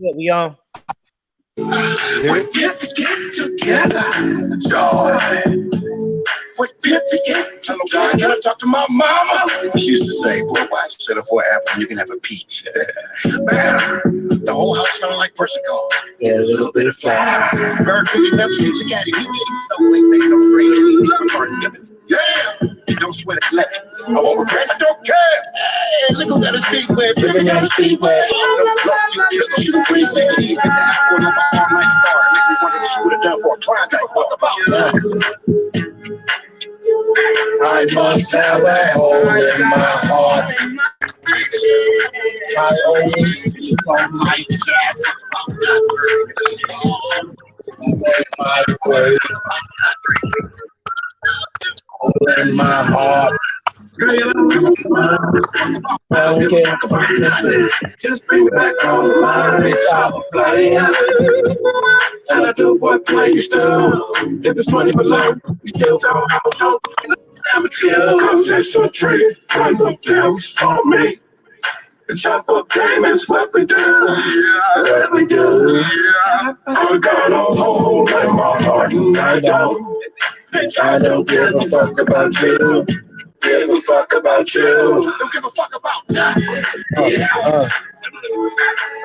Good, we on. We get to get together, joy. We get to get. Tell them, God, can I talk to my mama? She used to say, boy, why settle for an apple? You can have a peach. Man, the whole house smelling like Persico. Get a little bit of flour. Bird, you never seen the caddy. You getting so late, they don't strange. Yeah, you don't sweat it, let it. I won't regret, I don't care. Hey, look at the speedway, living down the speedway. Shoot 360, hit the apple like an all-night star. Make me wonder what she would have done for a crime. Give a fuck about that. I must have a hole in my heart. I always keep on my chest. My way. Hole in my heart. Just bring back all the money, top of play. And I do what plays do. If it's money below, we still go out. I'm a chill, cause it's a treat. Tons of deals for me. The chop up game is what we do. What we do. I got a hole in my heart and I don't. Bitch, I don't give a fuck about you. Give a fuck about you. Don't give a fuck about that.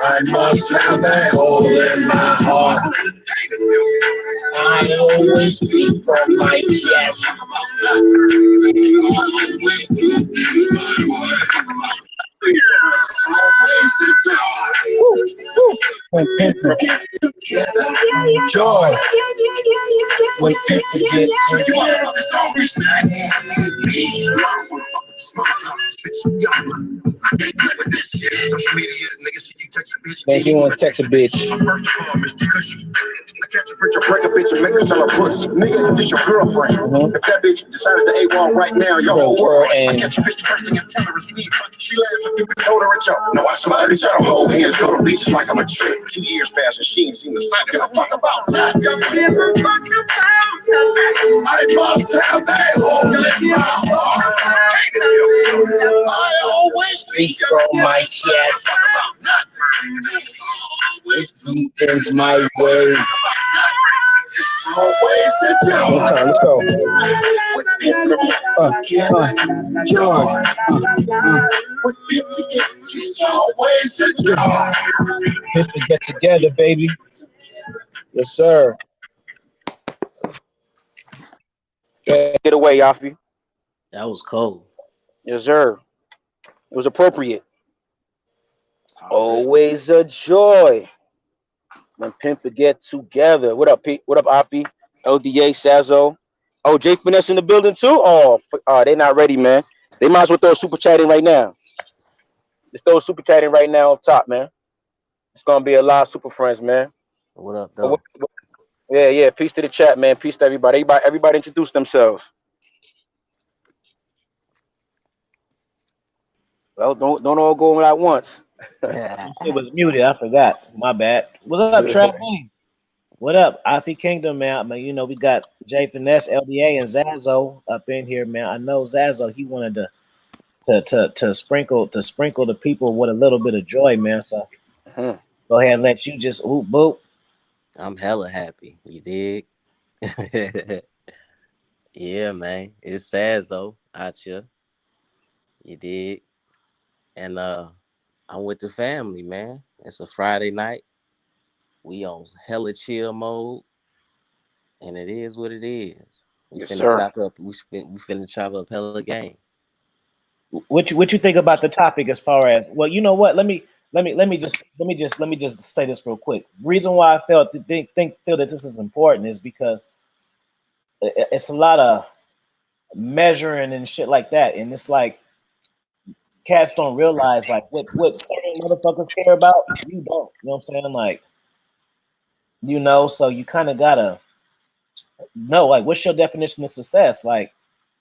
I must have a hole in my heart. I always speak from my chest. When people get together, joy. When people get together, man, he want to text a bitch. I catch a bitch, I break a bitch and make her sell her pussy. Nigga, this your girlfriend. If that bitch decided to A1 right now, your whole world. I catch a bitch first thing and tell her it's me. She laughs like you told her it's your. No, I swear, bitch, I don't hold hands, go to beaches like I'm a trick. 2 years passed and she ain't seen the sun. Give a fuck about that. I must have that hole in my heart. I always speak from my chest. Always do things my way. It's always a joy. Let's go. Joy. It's always a joy. People get together, baby. Yes, sir. Get away, Yafi. That was cold. Yes, sir. It was appropriate. Always a joy when people get together. What up, Pete? What up, Afi? LDA, Sazo. Oh, Jay Finesse in the building too? Oh, they're not ready, man. They might as well throw a super chat in right now. Let's throw a super chat in right now up top, man. It's gonna be a lot of super friends, man. What up, though? Yeah. Peace to the chat, man. Peace to everybody. Everybody introduce themselves. Well, don't all go in at once. It was muted. I forgot. My bad. What up, Trav? What up, AFI Kingdom, man? You know we got Jay Finesse, LDA, and Zazo up in here, man. I know Zazo. He wanted to sprinkle the people with a little bit of joy, man. So go ahead and let you just boop. I'm hella happy. You dig? Yeah, man. It's Zazo out here. You dig? And I'm with the family, man. It's a Friday night. We on hella chill mode, and it is what it is. We finna chop up. We finna chop up hella game. What you think about the topic as far as? Well, you know what? Let me just say this real quick. Reason why I feel that this is important is because it's a lot of measuring and shit like that, and it's like cats don't realize like what certain motherfuckers care about. You don't. You know what I'm saying? Like, you know, so you kind of gotta know like what's your definition of success. Like,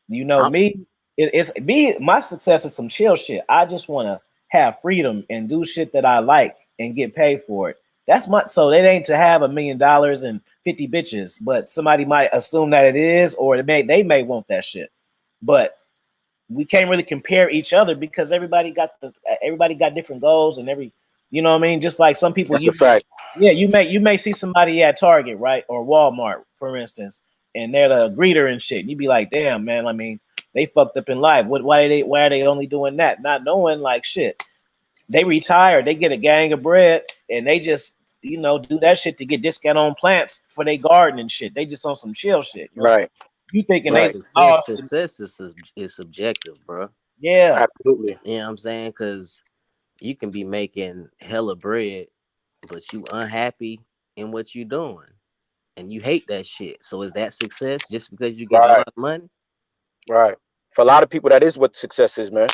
you know, my success is some chill shit. I just want to have freedom and do shit that I like and get paid for it. That's so it ain't to have $1 million and 50 bitches, but somebody might assume that it is, or they may want that shit. But we can't really compare each other because everybody got different goals and You know what I mean? Just like some people, That's a fact. yeah, you may see somebody at Target, right, or Walmart, for instance, and they're the greeter and shit. And you be like, damn, man. I mean, they fucked up in life. Why are they only doing that? Not knowing like shit. They retire, they get a gang of bread, and they just do that shit to get discount on plants for their garden and shit. They just on some chill shit. You know what I'm saying? Right. You thinking But they Right. success, lost? success is subjective, bro. Yeah, Absolutely. You know what I'm saying? Because you can be making hella bread, but you unhappy in what you doing, and you hate that shit. So is that success just because you getting a Right. lot of money? Right. For a lot of people, that is what success is, man.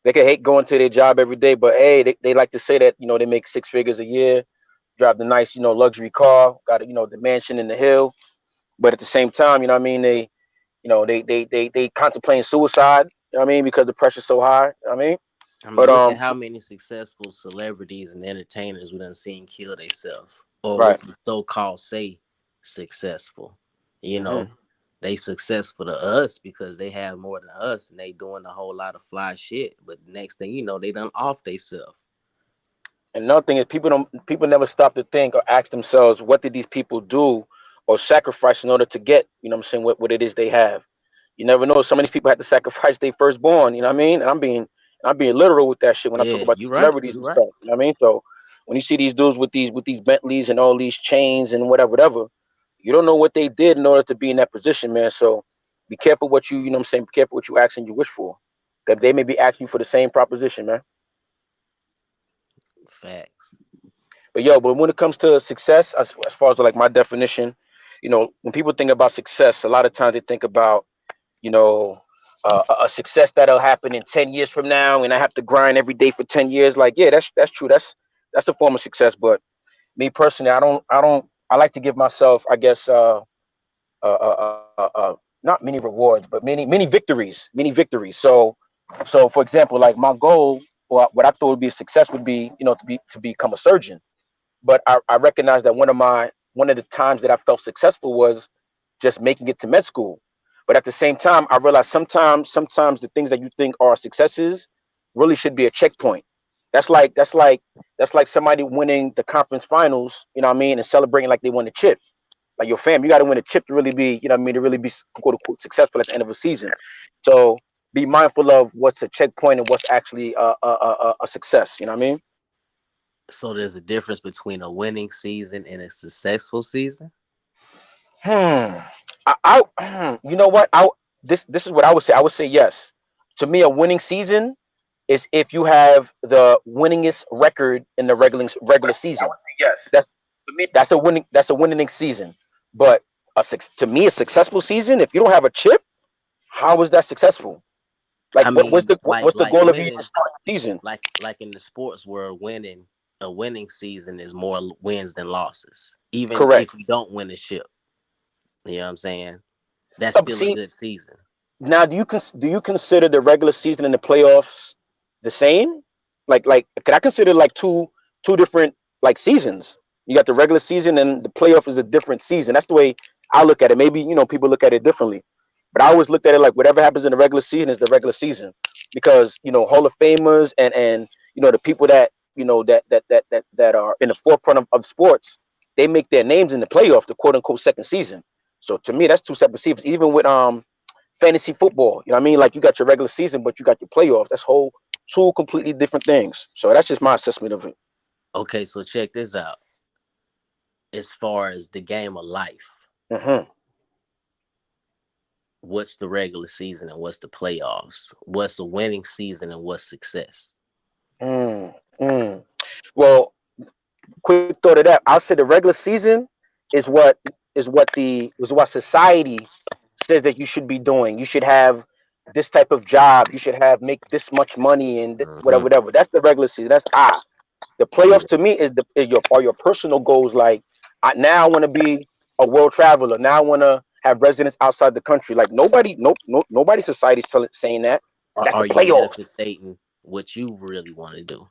They can hate going to their job every day, but hey, they like to say that they make six figures a year, drive the nice luxury car, got the mansion in the hill. But at the same time, you know what I mean, they contemplating suicide. You know what I mean, because the pressure's so high. You know what I mean, I mean, but look at how many successful celebrities and entertainers we done seen kill themselves, or right. what we so-called say successful. You Hmm. know, they successful to us because they have more than us, and they doing a whole lot of fly shit. But next thing you know, they done off themselves. And another thing is people never stop to think or ask themselves what did these people do or sacrifice in order to get what I'm saying what it is they have. You never know. Some of these people had to sacrifice their firstborn. You know what I mean? And I'm being literal with that shit when I talk Yeah, about you these right. celebrities You and right. stuff. You know what I mean? So when you see these dudes with these Bentleys and all these chains and whatever, you don't know what they did in order to be in that position, man. So be careful what you know what I'm saying. Be careful what you ask and you wish for, because they may be asking you for the same proposition, man. Facts. But when it comes to success, as far as like my definition, when people think about success, a lot of times they think about you know, a success that'll happen in 10 years from now, and I have to grind every day for 10 years. Like, yeah, that's true. That's a form of success. But me personally, I like to give myself, I guess, not many rewards, but many victories. So for example, like my goal, or what I thought would be a success would be, to become a surgeon. But I recognize that one of the times that I felt successful was just making it to med school. But at the same time, I realize sometimes the things that you think are successes really should be a checkpoint. That's like that's like that's like somebody winning the conference finals, you know what I mean, and celebrating like they won the chip. Like your fam, you got to win a chip to really be, you know what I mean, to really be quote unquote successful at the end of a season. So be mindful of what's a checkpoint and what's actually a success. You know what I mean? So there's a difference between a winning season and a successful season. Hmm. You know what? This is what I would say. I would say yes. To me, a winning season is if you have the winningest record in the regular season. yes. That's that's a winning season. But to me, a successful season, if you don't have a chip, how is that successful? Like, I what, what's mean, the like what's the like goal of you even winning, starting the season? like in the sports world, winning a winning season is more wins than losses. Even Correct. if you don't win the ship, you know what I'm saying? That's still a See, good season. now do you consider the regular season and the playoffs the same? Like can I consider like two different like seasons? You got the regular season and the playoff is a different season. That's the way I look at it. Maybe people look at it differently, but I always looked at it like whatever happens in the regular season is the regular season, because Hall of Famers and the people that that are in the forefront of sports, they make their names in the playoff, the quote unquote second season. So to me, that's two separate seasons. Even with fantasy football. You know what I mean? Like you got your regular season, but you got your playoffs. That's whole two completely different things. So that's just my assessment of it. Okay, so check this out. As far as the game of life, Hmm. what's the regular season and what's the playoffs? What's the winning season and what's success? Mm, mm. Well, quick thought of that. I'll say the regular season is what society says that you should be doing. You should have this type of job. You should have make this much money and Hmm. whatever. That's the regular season. That's the Yeah. playoffs to me are your personal goals. Like now I want to be a world traveler. Now I want to have residence outside the country. Like nobody, nobody society's saying that. That's the Are you playoffs. manifesting what you really want to do?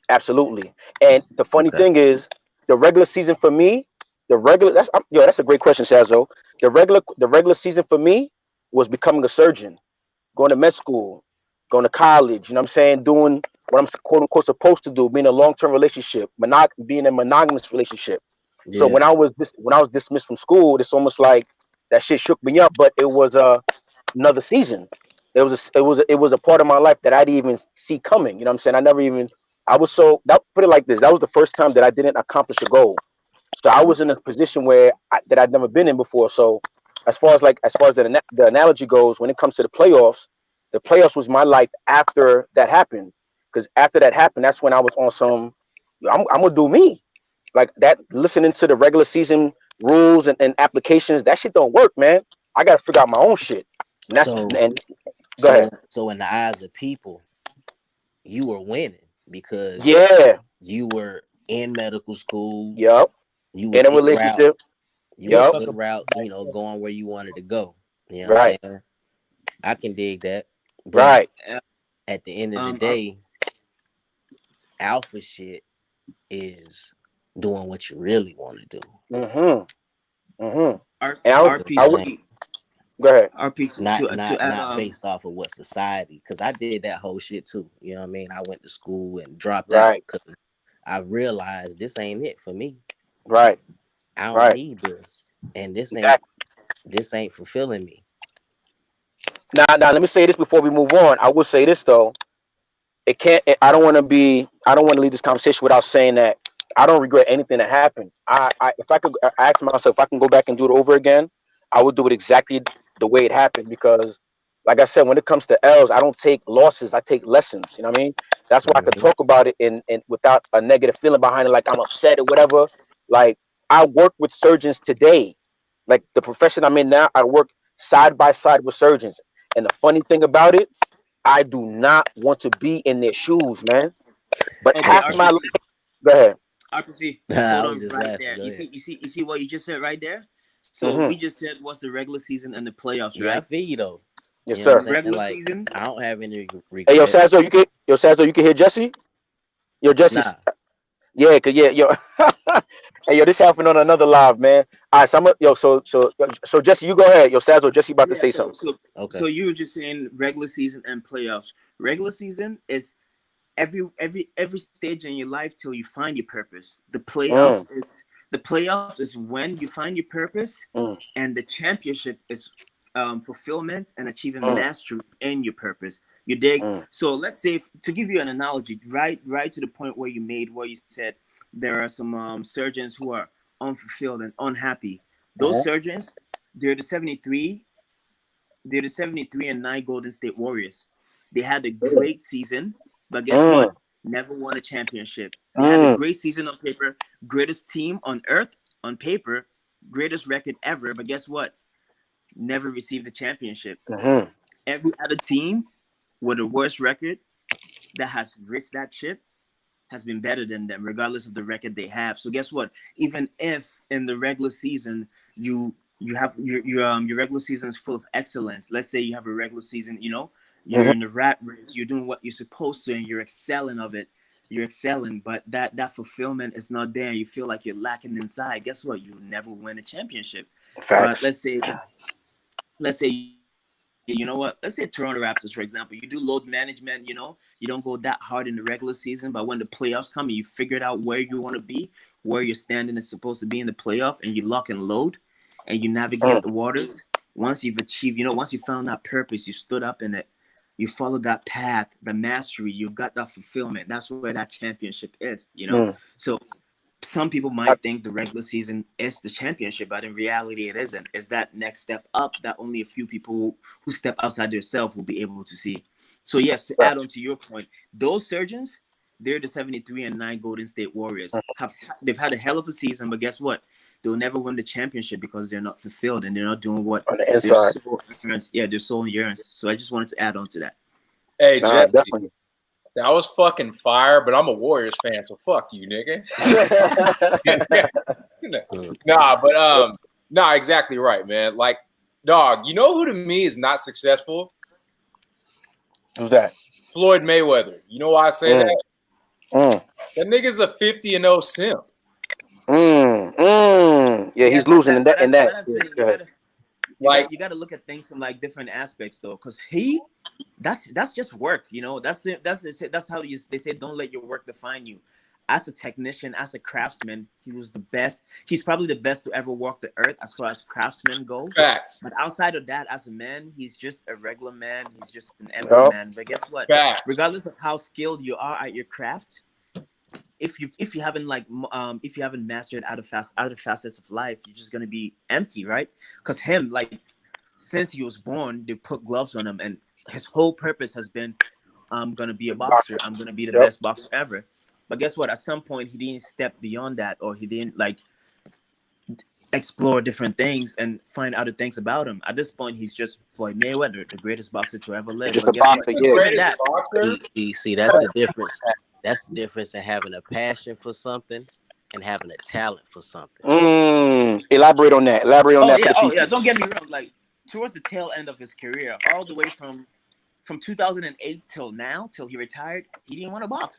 Absolutely. And the funny Okay. thing is, the regular season for me, that's a great question, Sazo. The regular season for me was becoming a surgeon, going to med school, going to college. You know what I'm saying? Doing what I'm quote unquote supposed to do, being a long-term relationship, being a monogamous relationship. So Yeah. when I was dismissed from school, it's almost like that shit shook me up. But it was another season. It was a part of my life that I didn't even see coming. You know what I'm saying? I was so that put it like this. That was the first time that I didn't accomplish a goal. So I was in a position where that I'd never been in before. So as far as the analogy goes, when it comes to the playoffs was my life after that happened. Because after that happened, that's when I was on some. I'm gonna do me, like that. Listening to the regular season rules and applications, that shit don't work, man. I gotta figure out my own shit. And So go ahead. so in the eyes of people, you were winning because Yeah. you were in medical school. Yep. You was In a in route. relationship. You was Yep. in route, going where you wanted to go. You know what Right. I'm saying? I can dig that. But Right. at the end of the day, alpha shit is doing what you really want to do. Mm-hmm. Mm-hmm. R- And I would RPC. go ahead. RPC Not based off of what society, because I did that whole shit too. You know what I mean? I went to school and dropped out Right. because I realized this ain't it for me. Right. I don't Right. need this, and this Exactly. ain't fulfilling me. Now, let me say this before we move on. I will say this though. I don't want to leave this conversation without saying that I don't regret anything that happened. If I could ask myself if I can go back and do it over again, I would do it exactly the way it happened because, like I said, when it comes to L's, I don't take losses. I take lessons. You know what I mean? That's why I could talk about it in without a negative feeling behind it, like I'm upset or whatever. Like I work with surgeons today, like the profession I'm in now. I work side by side with surgeons, and the funny thing about it, I do not want to be in their shoes, man. But Okay, half my life, RPC. go ahead. RPC. I Hold was on just right laughing. there. Go ahead. You see what you just said right there? So Mm-hmm. we just said what's the regular season and the playoffs, Yeah, I right? feel you though. Yes, You know what I'm sir. saying? Regular Like, season. I don't have any Hey, regrets. Sazzo, you can hear Jesse? Yo, Jesse's, Nah, yo. Hey, yo, this happened on another live, man. All right, so Jesse, you go ahead. Yo, Sazzo, Jesse about to Yeah, say something. okay. so you were just saying regular season and playoffs. Regular season is every stage in your life till you find your purpose. The playoffs is when you find your purpose, Mm, and the championship is fulfillment and achieving mm, mastery in your purpose. You dig? mm, So let's say, to give you an analogy, right to the point where you said there are some surgeons who are unfulfilled and unhappy. Those mm, surgeons, they're the 73 they're the 73 and 9 Golden State Warriors. They had a great season, but guess mm, what? Never won a championship. They had a mm, great season on paper, greatest team on earth on paper, greatest record ever, but guess what? Never received a championship. mm, Every other team with a worse record that has reached that ship has been better than them, regardless of the record they have. So guess what? Even if in the regular season you have your regular season is full of excellence. Let's say you have a regular season, you're mm, in the rat race, you're doing what you're supposed to, and you're excelling of it. You're excelling, but that fulfillment is not there. You feel like you're lacking inside. Guess what? You never win a championship. But facts. let's say you know what? Let's say Toronto Raptors, for example. You do load management, you don't go that hard in the regular season, but when the playoffs come, you figured out where you want to be, where your standing is supposed to be in the playoff, and you lock and load, and you navigate Mm, the waters. Once you've achieved, once you found that purpose, you stood up in it, you followed that path, the mastery, you've got that fulfillment. That's where that championship is. mm. So some people might think the regular season is the championship, but in reality, it isn't. It's that next step up that only a few people who step outside themselves will be able to see. So yes, to add on to your point, those surgeons, they're the 73 and 9 Golden State Warriors. They've had a hell of a season, but guess what? They'll never win the championship because they're not fulfilled and they're not doing what On the their inside. soul yearns. Yeah, their soul yearns. So I just wanted to add on to that. Hey, Nah, Jesse, definitely. that was fucking fire, but I'm a Warriors fan, so fuck you, nigga. Nah, exactly right, man. Like, dog, you know who to me is not successful? Who's that? Floyd Mayweather. You know why I say that? Mm, That nigga's a 50-0 simp. Yeah, Yeah, he's losing in that. but that's the thing. Go ahead. you got to look at things from like different aspects though, because that's just work, you know. That's how they say don't let your work define you. As a technician, as a craftsman, he was the best. He's probably the best to ever walk the earth as far as craftsmen go. Facts. But outside of that, as a man, he's just a regular man. He's just an empty man. But guess what? Facts. Regardless of how skilled you are at your craft, if you haven't mastered other facets of life, you're just gonna be empty, right? Because him, like, since he was born, they put gloves on him, and his whole purpose has been, I'm gonna be a boxer. I'm gonna be the best boxer ever. But guess what? At some point, he didn't step beyond that, or he didn't like explore different things and find other things about him. At this point, he's just Floyd Mayweather, the greatest boxer to ever live. Just But a boxer, yeah. See, that's the difference. That's the difference in having a passion for something and having a talent for something. Elaborate on that. Yeah. Don't get me wrong. Like, towards the tail end of his career, all the way from 2008 till now, till he retired, he didn't want to box.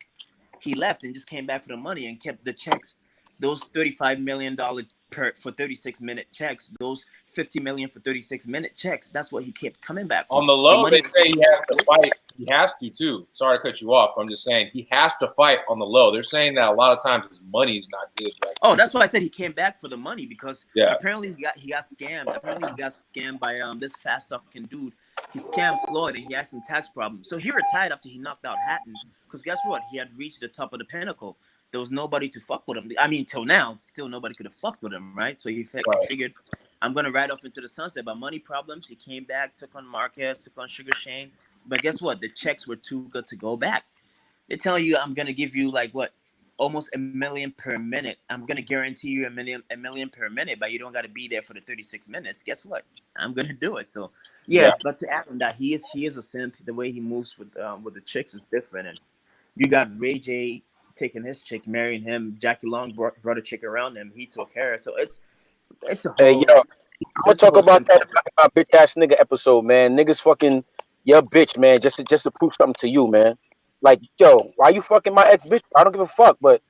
He left and just came back for the money and kept the checks, those $35 million for 36-minute checks, those $50 million for 36-minute checks. That's what he kept coming back for. On the low, they say he has to fight. He has to too. Sorry to cut you off. I'm just saying he has to fight on the low. They're saying that a lot of times his money is not good. Right? Oh, that's why I said he came back for the money, because apparently he got scammed. Apparently he got scammed by this fast talking dude. He scammed Floyd and he had some tax problems. So he retired after he knocked out Hatton, because guess what? He had reached the top of the pinnacle. There was nobody to fuck with him. I mean, till now, still nobody could have fucked with him, right? So he figured, I'm going to ride off into the sunset. But money problems, he came back, took on Marquez, took on Sugar Shane. But guess what? The checks were too good to go back. They're telling you, I'm going to give you like what? Almost $1 million per minute. I'm going to guarantee you $1 million per minute, but you don't got to be there for the 36 minutes. Guess what? I'm going to do it. So, yeah, but to add on that, he is a simp. The way he moves with the chicks is different. And you got Ray J taking his chick, marrying him. Jackie Long brought a chick around him. He took her. So it's a whole. Hey, yo, I'm gonna talk about that bitch ass nigga episode, man. Niggas fucking your bitch, man, just to prove something to you, man. Like, yo, why you fucking my ex bitch? I don't give a fuck, but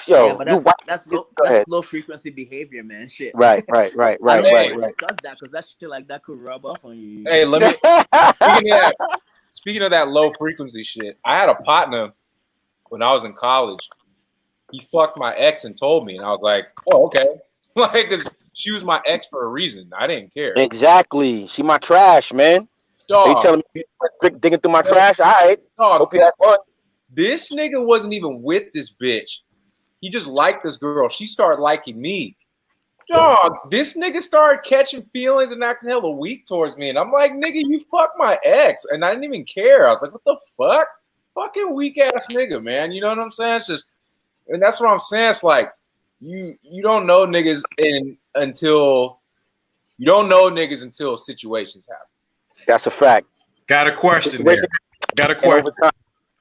yo, but that's low frequency behavior, man. Shit. Right. I don't want to discuss that because that shit like that could rub off on you. Hey, let me. Speaking of that low frequency shit, I had a partner when I was in college. He fucked my ex and told me, and I was like, "Oh, okay." Like, 'cause she was my ex for a reason. I didn't care. Exactly. She my trash, man. Dog. So you telling me you digging through my trash? All right. Dog, hope you had fun. This nigga wasn't even with this bitch. He just liked this girl. She started liking me. Dog, this nigga started catching feelings and acting hella weak towards me. And I'm like, nigga, you fucked my ex. And I didn't even care. I was like, what the fuck? Fucking weak ass nigga, man. You know what I'm saying? It's just, and that's what I'm saying. It's like, you don't know niggas until situations happen. That's a fact. Got a question there. I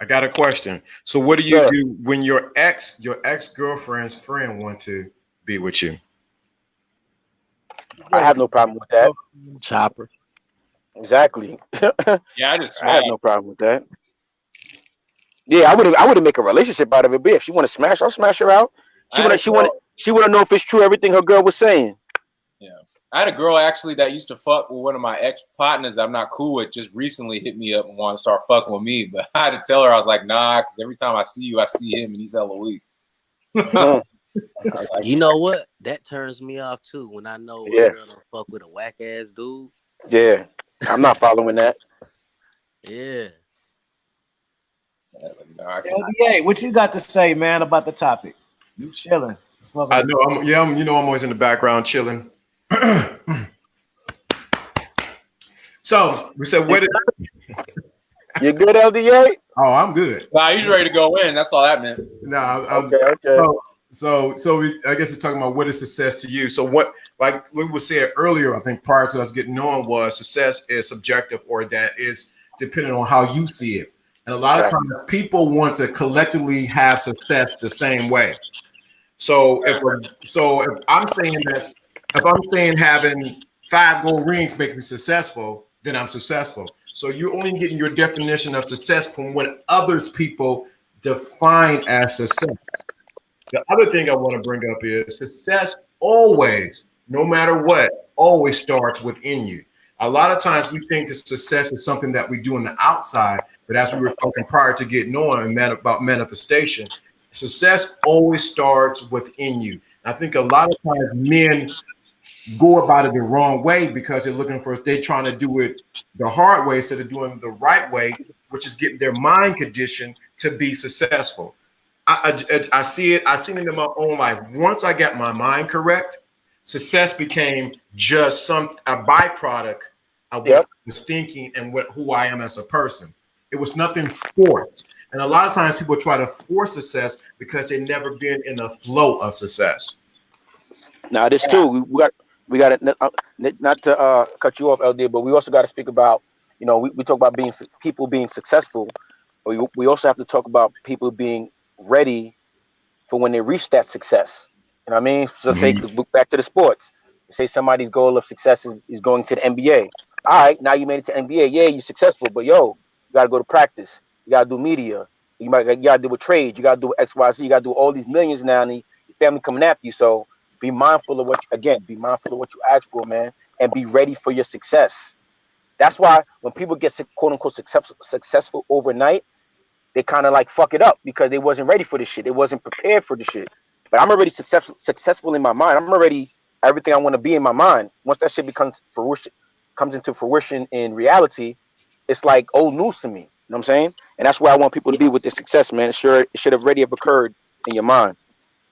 got a question. So what do you do when your ex-girlfriend's friend want to be with you? I have no problem with that. Chopper. Exactly. Yeah, I have no problem with that. Yeah, I wouldn't make a relationship out of it, but if she want to smash, I'll smash her out. She wanna know if it's true everything her girl was saying. Yeah. I had a girl actually that used to fuck with one of my ex-partners that I'm not cool with, just recently hit me up and wanted to start fucking with me. But I had to tell her, I was like, nah, because every time I see you, I see him and he's hella weak. You know what? That turns me off too when I know a girl don't fuck with a whack ass dude. Yeah. I'm not following that. Yeah. LDA, what you got to say, man, about the topic? You chilling? I know. I'm always in the background chilling. So we said, what? You good, LDA? Oh, I'm good. Nah, he's ready to go in. That's all that meant. No, okay. So I guess it's talking about what is success to you. So what, like we were saying earlier, I think prior to us getting on, was success is subjective, or that is dependent on how you see it. And a lot of times people want to collectively have success the same way. So if I'm saying having 5 gold rings make me successful, then I'm successful. So you're only getting your definition of success from what others people define as success. The other thing I want to bring up is success always no matter what, always starts within you. A lot of times we think that success is something that we do on the outside, but as we were talking prior to getting on about manifestation, success always starts within you. I think a lot of times men go about it the wrong way because they're trying to do it the hard way instead of doing the right way, which is getting their mind conditioned to be successful. I see it. I seen it in my own life. Once I got my mind correct, success became just a byproduct of what I was thinking and who I am as a person. It was nothing forced. And a lot of times people try to force success because they've never been in the flow of success. Now this too, we got to not to cut you off, LD, but we also got to speak about, we talk about people being successful, but we also have to talk about people being ready for when they reach that success. You know what I mean? So say, back to the sports. Say somebody's goal of success is going to the NBA. All right, now you made it to NBA. Yeah, you're successful, but yo, you got to go to practice. You got to do media. You got to do with trades. You got to do X, Y, Z. You got to do all these millions now, and your family coming after you. So be mindful of be mindful of what you ask for, man, and be ready for your success. That's why when people get quote unquote successful overnight, they kind of like fuck it up because they wasn't ready for this shit. They wasn't prepared for the shit. But I'm already successful in my mind. I'm already everything I want to be in my mind. Once that shit comes into fruition in reality, it's like old news to me. You know what I'm saying? And that's where I want people to be with this success, man. It should have already have occurred in your mind.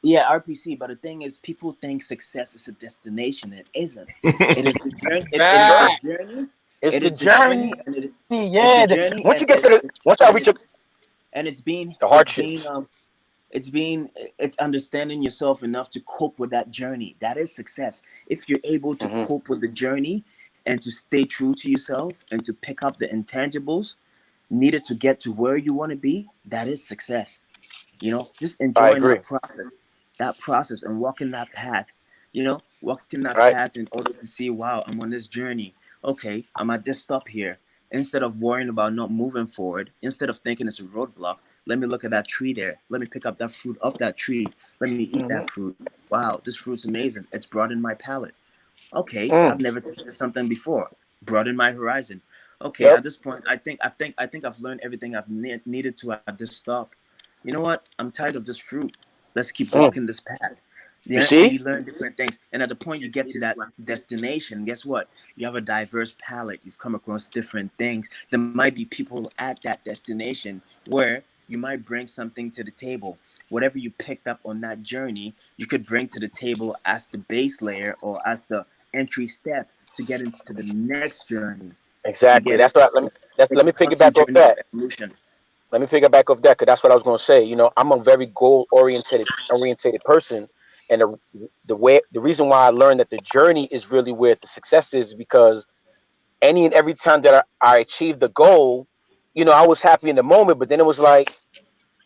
Yeah, RPC. But the thing is, people think success is a destination. It isn't. It is the journey. It is the journey. It's It the is the journey. journey, and it's Yeah. the journey, Once and you get to once I reach the hardships. It's understanding yourself enough to cope with that journey. That is success. If you're able to cope with the journey and to stay true to yourself and to pick up the intangibles needed to get to where you want to be, that is success. Just enjoying that process and walking that path, walking that path in order to see, wow, I'm on this journey. Okay, I'm at this stop here. Instead of worrying about not moving forward, instead of thinking it's a roadblock, let me look at that tree there. Let me pick up that fruit off that tree. Let me eat that fruit. Wow, this fruit's amazing. It's broadened my palate. Okay, I've never tasted something before. Broaden my horizon. Okay, at this point, I think I've learned everything I've needed to at this stop. You know what? I'm tired of this fruit. Let's keep walking this path. Yeah, and you learn different things. And at the point you get to that destination, guess what? You have a diverse palette. You've come across different things. There might be people at that destination where you might bring something to the table. Whatever you picked up on that journey, you could bring to the table as the base layer or as the entry step to get into the next journey. Exactly. That's what. Let me piggyback off that. Let me piggyback off that because that's what I was going to say. I'm a very goal oriented person, and the reason why I learned that the journey is really where the success is because any and every time that I achieved the goal, I was happy in the moment, but then it was like,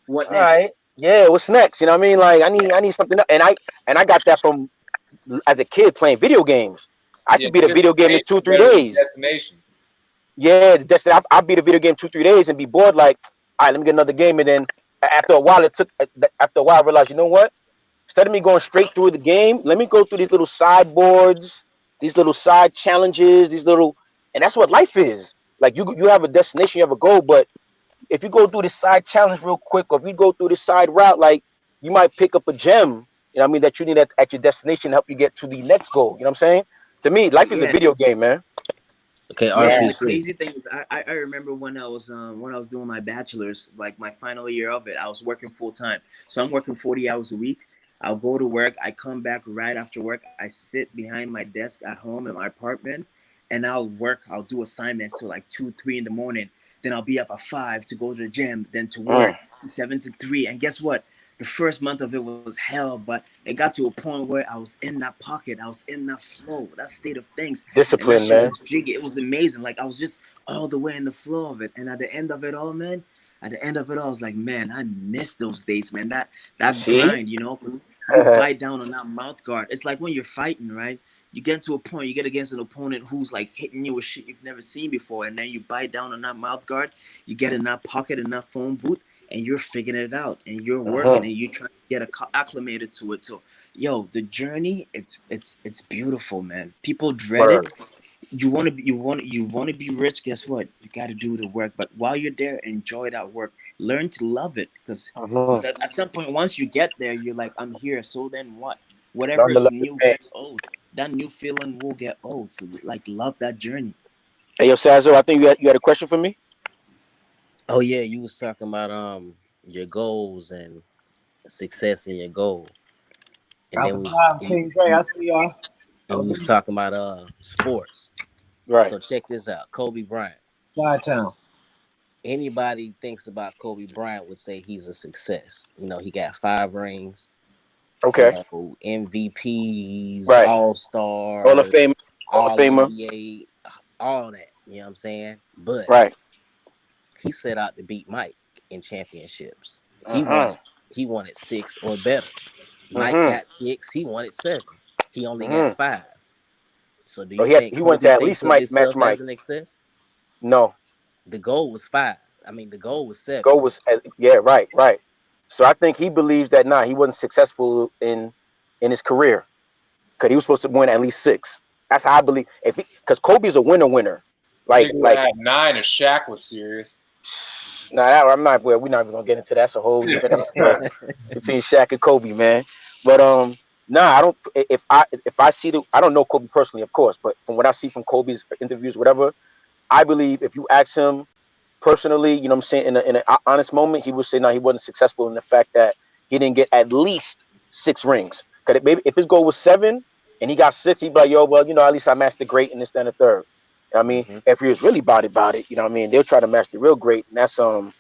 what next? All right, yeah, what's next? You know what I mean? Like I need something else. And I got that from as a kid playing video games. I used to beat a video game in 2-3 days. Destination. Yeah, I'll beat a video game 2-3 days and be bored. Like, all right, let me get another game. And then after a while, I realized, you know what? Instead of me going straight through the game, let me go through these little sideboards, these little side challenges, and that's what life is. Like you have a destination, you have a goal, but if you go through this side challenge real quick, or if you go through this side route, like you might pick up a gem, that you need at your destination to help you get to the next goal. You know what I'm saying? To me, life is a video game, man. Okay, yeah, RPC. the crazy thing is, I remember when I was doing my bachelor's, like my final year of it, I was working full time. So I'm working 40 hours a week. I'll go to work. I come back right after work. I sit behind my desk at home in my apartment, and I'll work. I'll do assignments till like 2-3 in the morning. Then I'll be up at 5 to go to the gym, then to work 7 to 3. And guess what? The first month of it was hell, but it got to a point where I was in that pocket. I was in that flow, that state of things. Discipline, and that man. Was jiggy. It was amazing. Like I was just all the way in the flow of it. And at the end of it all, man, I was like, man, I miss those days, man. That grind, because you bite down on that mouth guard. It's like when you're fighting, right? You get to a point, you get against an opponent who's like hitting you with shit you've never seen before, and then you bite down on that mouth guard. You get in that pocket, in that phone booth, and you're figuring it out, and you're working, and you're trying to get acclimated to it. So, yo, the journey, it's beautiful, man. People dread it. You want to be rich. Guess what? You got to do the work. But while you're there, enjoy that work. Learn to love it, because at some point, once you get there, you're like, I'm here. So then what? Whatever is new gets old. That new feeling will get old. So like, love that journey. Hey, yo, Sazo, I think you had a question for me. Oh yeah, you was talking about your goals and success in your goal, and then I see y'all. And we was talking about sports. Right. So check this out. Kobe Bryant. Chi-town. Anybody thinks about Kobe Bryant would say he's a success. You know, he got 5 rings. Okay. You know, MVPs, right. All-Stars, Hall of Fame, All-NBA, all that. You know what I'm saying? But he set out to beat Mike in championships. He wanted 6 or better. Mike got 6. He wanted 7. He only got 5. So do you think he went to at least match Mike as an excess? No. The goal was 5. I mean, the goal was 7. Goal was right. So I think he believes that he wasn't successful in his career, because he was supposed to win at least 6. That's how I believe. Because Kobe's a winner. Like 9 if Shaq was serious. Nah, I'm not. Well, we're not even gonna get into that. That's a whole between Shaq and Kobe, man. But I don't. If I see I don't know Kobe personally, of course, but from what I see from Kobe's interviews, whatever, I believe if you ask him personally, you know what I'm saying, in an honest moment, he would say he wasn't successful in the fact that he didn't get at least 6 rings. Because maybe if his goal was 7 and he got 6, he'd be like, yo, well, at least I matched the great and this, then the third. You know what I mean? If he was really about it, you know what I mean? They'll try to match the real great, and that's we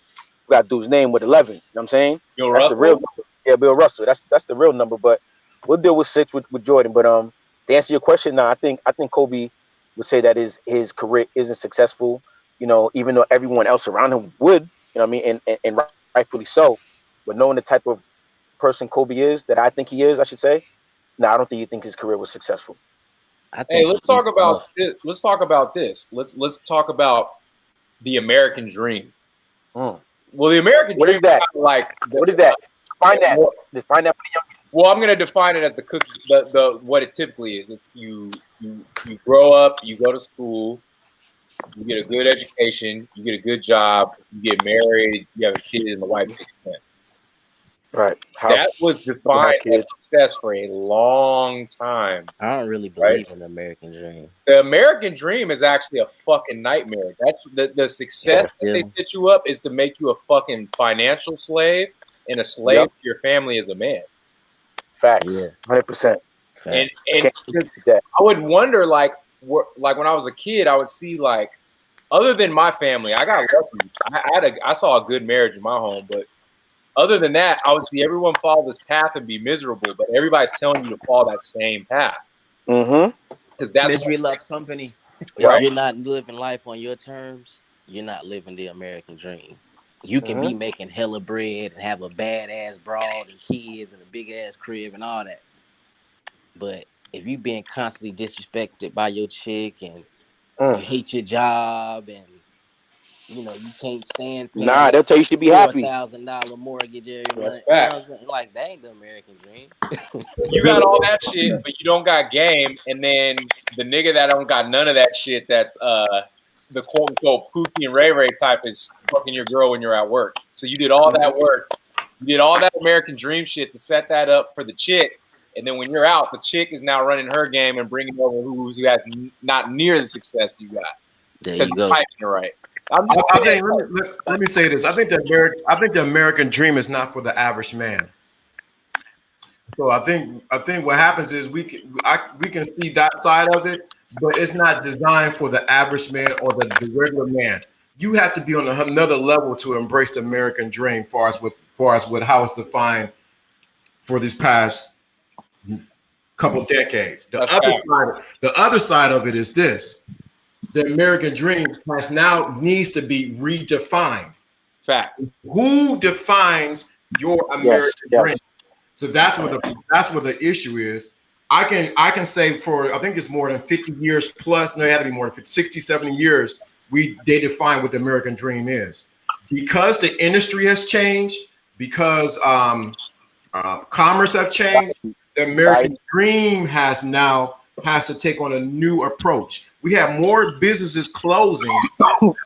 got dude's name with 11. You know what I'm saying? Bill Russell. The real number. Yeah, Bill Russell. That's the real number. But we'll deal with 6 with Jordan. But to answer your question, I think Kobe would say that his career isn't successful. You know, even though everyone else around him would. You know what I mean? And rightfully so. But knowing the type of person Kobe is, that I think he is, I should say, I don't think his career was successful. Hey, let's talk about this. Let's talk about this. Let's talk about the American dream. Well, the American dream. Is that? What is that? Define that. Define that for the young people. Well, I'm going to define it as the cookie. The what it typically is. It's you grow up, you go to school, you get a good education, you get a good job, you get married, you have a kid, and the wife makes sense. Right. That was defined as success for a long time. I don't really believe in the American dream. The American dream is actually a fucking nightmare. That's the success that they set you up is to make you a fucking financial slave and a slave to your family as a man. Facts. Yeah. 100%. And I would wonder, like when I was a kid, I would see, like, other than my family, I got lucky. I saw a good marriage in my home, but other than that, I would see everyone follow this path and be miserable, but everybody's telling you to follow that same path. Because that's misery loves company. If you're not living life on your terms, you're not living the American dream. You can be making hella bread and have a badass broad and kids and a big ass crib and all that. But if you being constantly disrespected by your chick and you hate your job and you can't stand paying they'll tell you should be happy. $4,000 mortgage every month. Like, that ain't the American dream. You got all that shit, but you don't got game. And then the nigga that don't got none of that shit, that's the quote unquote Pookie and Ray Ray type, is fucking your girl when you're at work. So you did all that work, you did all that American dream shit to set that up for the chick. And then when you're out, the chick is now running her game and bringing over who has not near the success you got. There you go. Right. Let me say this. I think the American dream is not for the average man. So I think what happens is we can see that side of it, but it's not designed for the average man or the regular man. You have to be on another level to embrace the American dream, far as what how it's defined for these past couple decades. The other side of it is this. The American dream needs to be redefined. Facts. Who defines your American dream? So that's what the issue is. I can say for, I think it's more than 50 years plus. No, it had to be more than 50, 60, 70 years. They define what the American dream is. because the industry has changed, because commerce have changed, the American dream has to take on a new approach. We have more businesses closing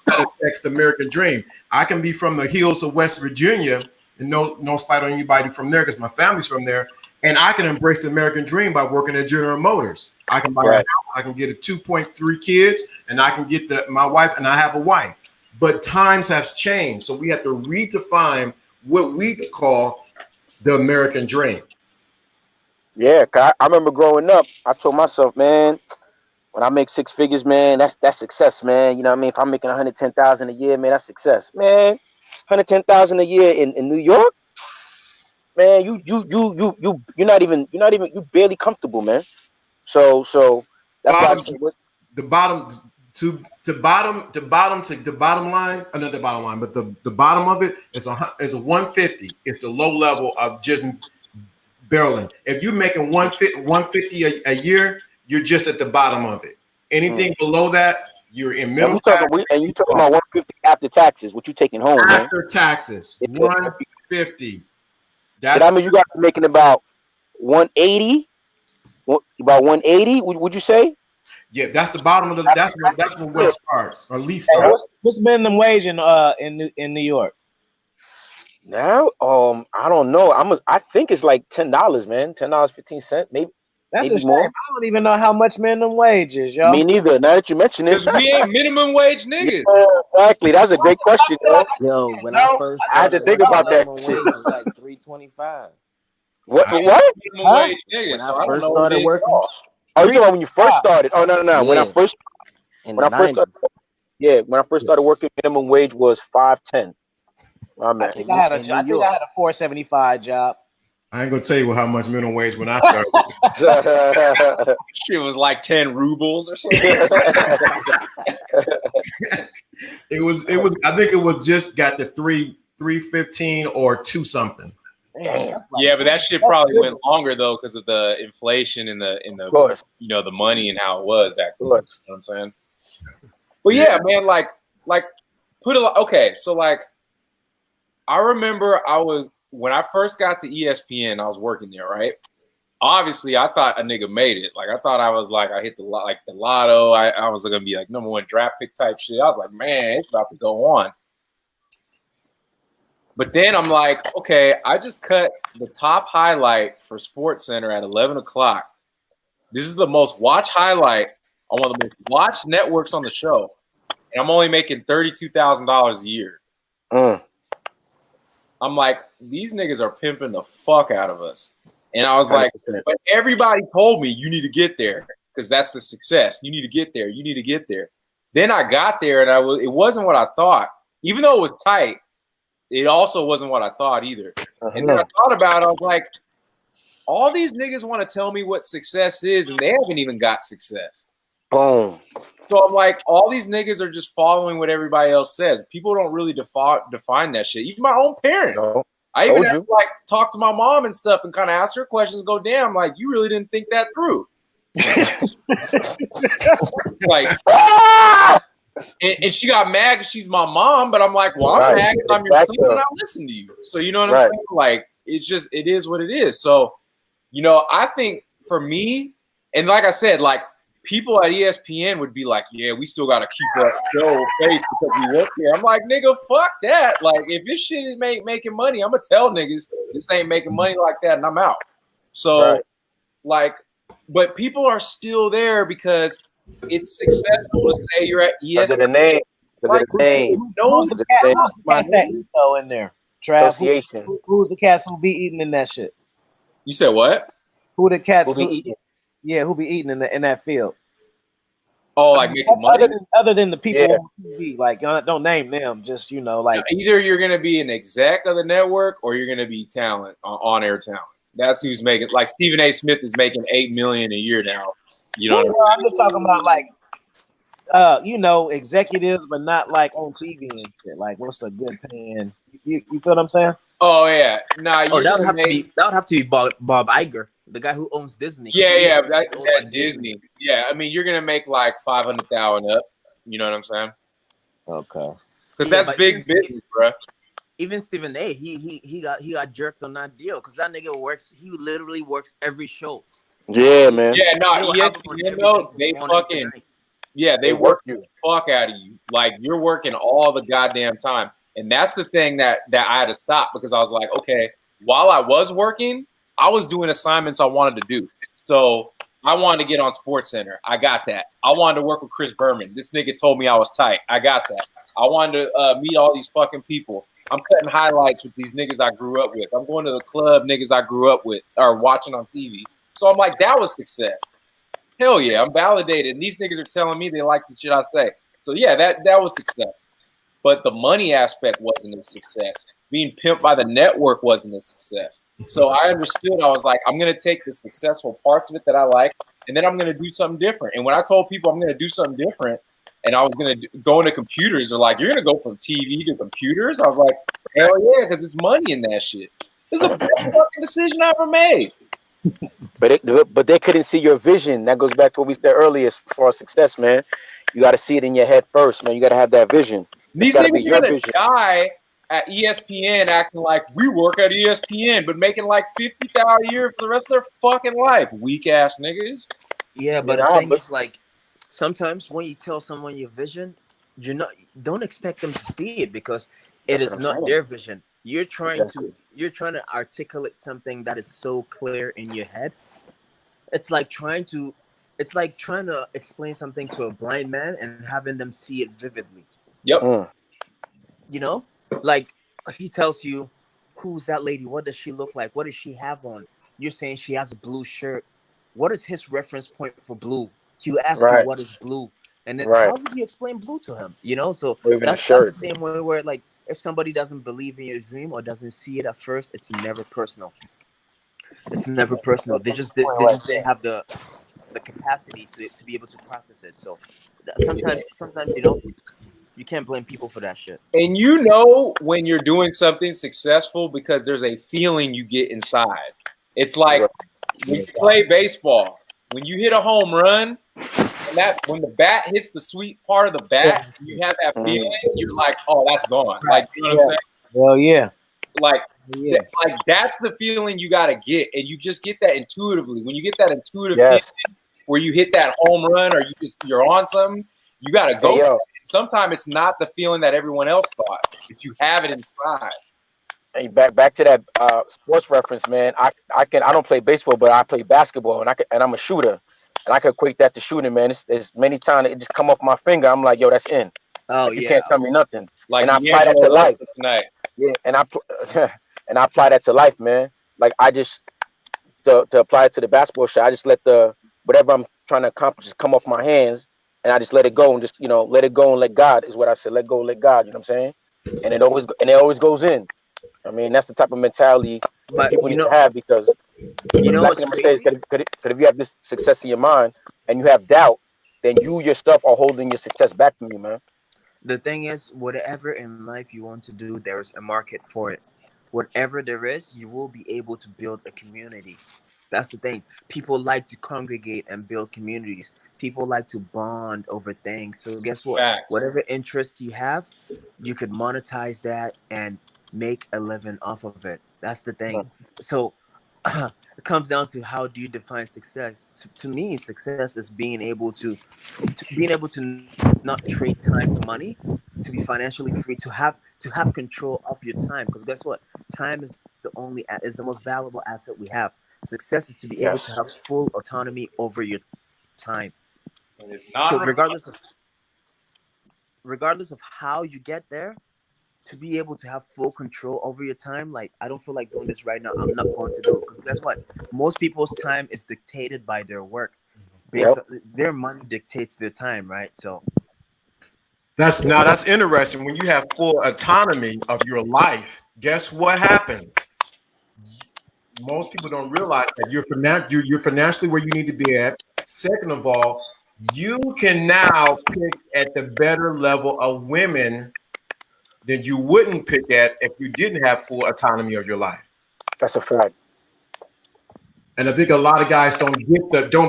that affects the American dream. I can be from the hills of West Virginia, and no spite on anybody from there because my family's from there, and I can embrace the American dream by working at General Motors. I can buy a house, I can get a 2.3 kids, and I can get my wife, and I have a wife. But times have changed, so we have to redefine what we call the American dream. Yeah, cause I remember growing up, I told myself, man, when I make 6 figures, man, that's success, man. You know what I mean? If I'm making 110,000 a year, man, that's success, man. 110,000 a year in New York, man, you're not even you barely comfortable, man. So that's why I said the bottom line, not the bottom line, but the bottom of it is a 150. It's the low level of just barreling. If you're making 150 a year, you're just at the bottom of it. Anything below that, you're in middle. You talking about 150 after taxes? What you taking home, after man? taxes? 150. That means you got to be making about 180. About 180, would you say? Yeah, that's the bottom of the. That's when wealth starts, or at least. What's minimum wage in New York? Now, I don't know. I think it's like $10, man. $10.15, maybe. That's maybe a shame. more. I don't even know how much minimum wage is, yo. Me neither. Now that you mention it, Because we ain't minimum wage niggas. Yeah, exactly. That's a great question, yo. Yo, when I first I had to think about that. minimum wage was like $3.25. What? Minimum wage niggas. When So I I first don't know started working, Oh, you talking about when you first started? Oh no. Yeah. When I first started working, minimum wage was $5.10. I think I had a 475 job. I ain't gonna tell you how much minimum wage when I started. Shit was like 10 rubles or something. It was. I think it was just got to 315 or 2 something. Damn. Yeah, but that shit probably went longer though because of the inflation and the the money and how it was back then. You know what I'm saying? But yeah, man, like okay, so like I remember when I first got to ESPN, I was working there, right? Obviously, I thought a nigga made it. Like I thought I was like I hit the lotto. I was gonna be like #1 draft pick type shit. I was like, man, it's about to go on. But then I'm like, okay, I just cut the top highlight for SportsCenter at 11 o'clock. This is the most watched highlight on one of the most watched networks on the show. And I'm only making $32,000 a year. I'm like, these niggas are pimping the fuck out of us. And I was like, 100%. But everybody told me you need to get there because that's the success. You need to get there. You need to get there. Then I got there and it wasn't what I thought. Even though it was tight, it also wasn't what I thought either. And then I thought about it. I was like, all these niggas want to tell me what success is, and they haven't even got success. Boom. So I'm like, all these niggas are just following what everybody else says. People don't really define that shit. Even my own parents. No. I even have to like talk to my mom and stuff and kind of ask her questions. Go, damn, like you really didn't think that through. Like. And she got mad because she's my mom, but I'm like, well, I'm mad because I'm your son and I listen to you. So you know what I'm saying? Like, it is what it is. So, I think for me, and like I said, like people at ESPN would be like, yeah, we still got to keep that show face because we work here. I'm like, nigga, fuck that. Like, if this shit is making money, I'm going to tell niggas this ain't making money like that and I'm out. So, like, but people are still there because it's successful to say you're at ESPN. Because of the name. Because of the name. Who's the cats that eat though in there? Trav, Association. Who's the cats who be eating in that shit? You said what? Who the cats who be eating? Yeah, who be eating in that field? Oh, like making money? Other than the people on TV, like don't name them. Just like either you're gonna be an exec of the network or you're gonna be talent on air talent. That's who's making. Like Stephen A. Smith is making $8 million a year now. You know, I'm just talking about like, executives, but not like on TV and shit. Like, what's a good paying? You feel what I'm saying? Oh yeah, nah. That would have to be Bob Iger, the guy who owns Disney. Yeah, that's Disney. Yeah, I mean, you're gonna make like $500,000 up. You know what I'm saying? Okay. because Yeah, that's but big business, bro. even Stephen A. He got jerked on that deal because that nigga works. He literally works every show. Yeah, He, man. Yeah, no, they will have him on ESPN everything though, from they morning to fucking night. they They work work you. the fuck out of you. Like you're working all the goddamn time, and that's the thing that I had to stop because I was like, okay, while I was working, I was doing assignments I wanted to do. So I wanted to get on Sports Center. I got that. I wanted to work with Chris Berman. This nigga told me I was tight. I got that. I wanted to meet all these fucking people. I'm cutting highlights with these niggas I grew up with. I'm going to the club niggas I grew up with or watching on TV. So I'm like, that was success. Hell yeah, I'm validated. And these niggas are telling me they like the shit I say. So yeah, that was success. But the money aspect wasn't a success. Being pimped by the network wasn't a success. So I understood. I was like, I'm going to take the successful parts of it that I like, and then I'm going to do something different. And when I told people I'm going to do something different, and I was going to go into computers, they're like, you're going to go from TV to computers? I was like, hell yeah, because it's money in that shit. It's the best fucking decision I ever made. But they couldn't see your vision. That goes back to what we said earlier as far as success, man. You got to see it in your head first, man. You got to have that vision. These got to be niggas are your gonna vision. die at ESPN acting like we work at ESPN, but making like $50,000 a year for the rest of their fucking life. Weak ass niggas. Yeah, but the thing is, like, sometimes when you tell someone your vision, don't expect them to see it because it is not their vision. You're trying to articulate something that is so clear in your head. It's like trying to explain something to a blind man and having them see it vividly. Yep. You know, like he tells you, who's that lady? What does she look like? What does she have on? You're saying she has a blue shirt. What is his reference point for blue? He will ask you what is blue, and then how would you explain blue to him? You know, so that's the same way where, like, if somebody doesn't believe in your dream or doesn't see it at first, it's never personal. It's never personal. They just didn't have the capacity to be able to process it. So sometimes you can't blame people for that shit. And you know when you're doing something successful because there's a feeling you get inside. It's like when you play baseball, when you hit a home run, when the bat hits the sweet part of the bat, you have that feeling, you're like, oh, that's gone. Like, you know what I'm saying? Well, yeah. Like that's the feeling you gotta get, and you just get that intuitively. When you get that intuitive feeling where you hit that home run or you're on something, you gotta go. Sometimes it's not the feeling that everyone else thought, but you have it inside. Hey, back to that sports reference, man. I don't play baseball, but I play basketball, and I'm a shooter, and I can equate that to shooting, man. It's many times it just come off my finger. I'm like, yo, that's in. Oh, like, you can't tell me nothing. Like, and I apply that to life tonight. Yeah, and I apply that to life, man. Like, I just to apply it to the basketball shot, I just let whatever I'm trying to accomplish just come off my hands, and I just let it go and just let it go and let God is what I said. Let go, let God. You know what I'm saying? And it always goes in. I mean, that's the type of mentality people need to have, because what's crazy? Because if you have this success in your mind and you have doubt, then you yourself are holding your success back from you, man. The thing is, whatever in life you want to do, there's a market for it. Whatever there is, you will be able to build a community. That's the thing. People like to congregate and build communities. People like to bond over things. So guess what? Facts. Whatever interests you have, you could monetize that and make a living off of it. That's the thing. So it comes down to, how do you define success? To me, success is being able to not trade time for money, to be financially free, to have control of your time. Because guess what? Time is the most valuable asset we have. Success is to be able to have full autonomy over your time. So regardless of how you get there, to be able to have full control over your time, like, I don't feel like doing this right now, I'm not going to do it. Because guess what? Most people's time is dictated by their work. Their money dictates their time, right? So that's interesting. When you have full autonomy of your life, guess what happens? Most people don't realize that you're financially where you need to be at. Second of all, you can now pick at the better level of women than you wouldn't pick at if you didn't have full autonomy of your life. That's a fact. And I think a lot of guys don't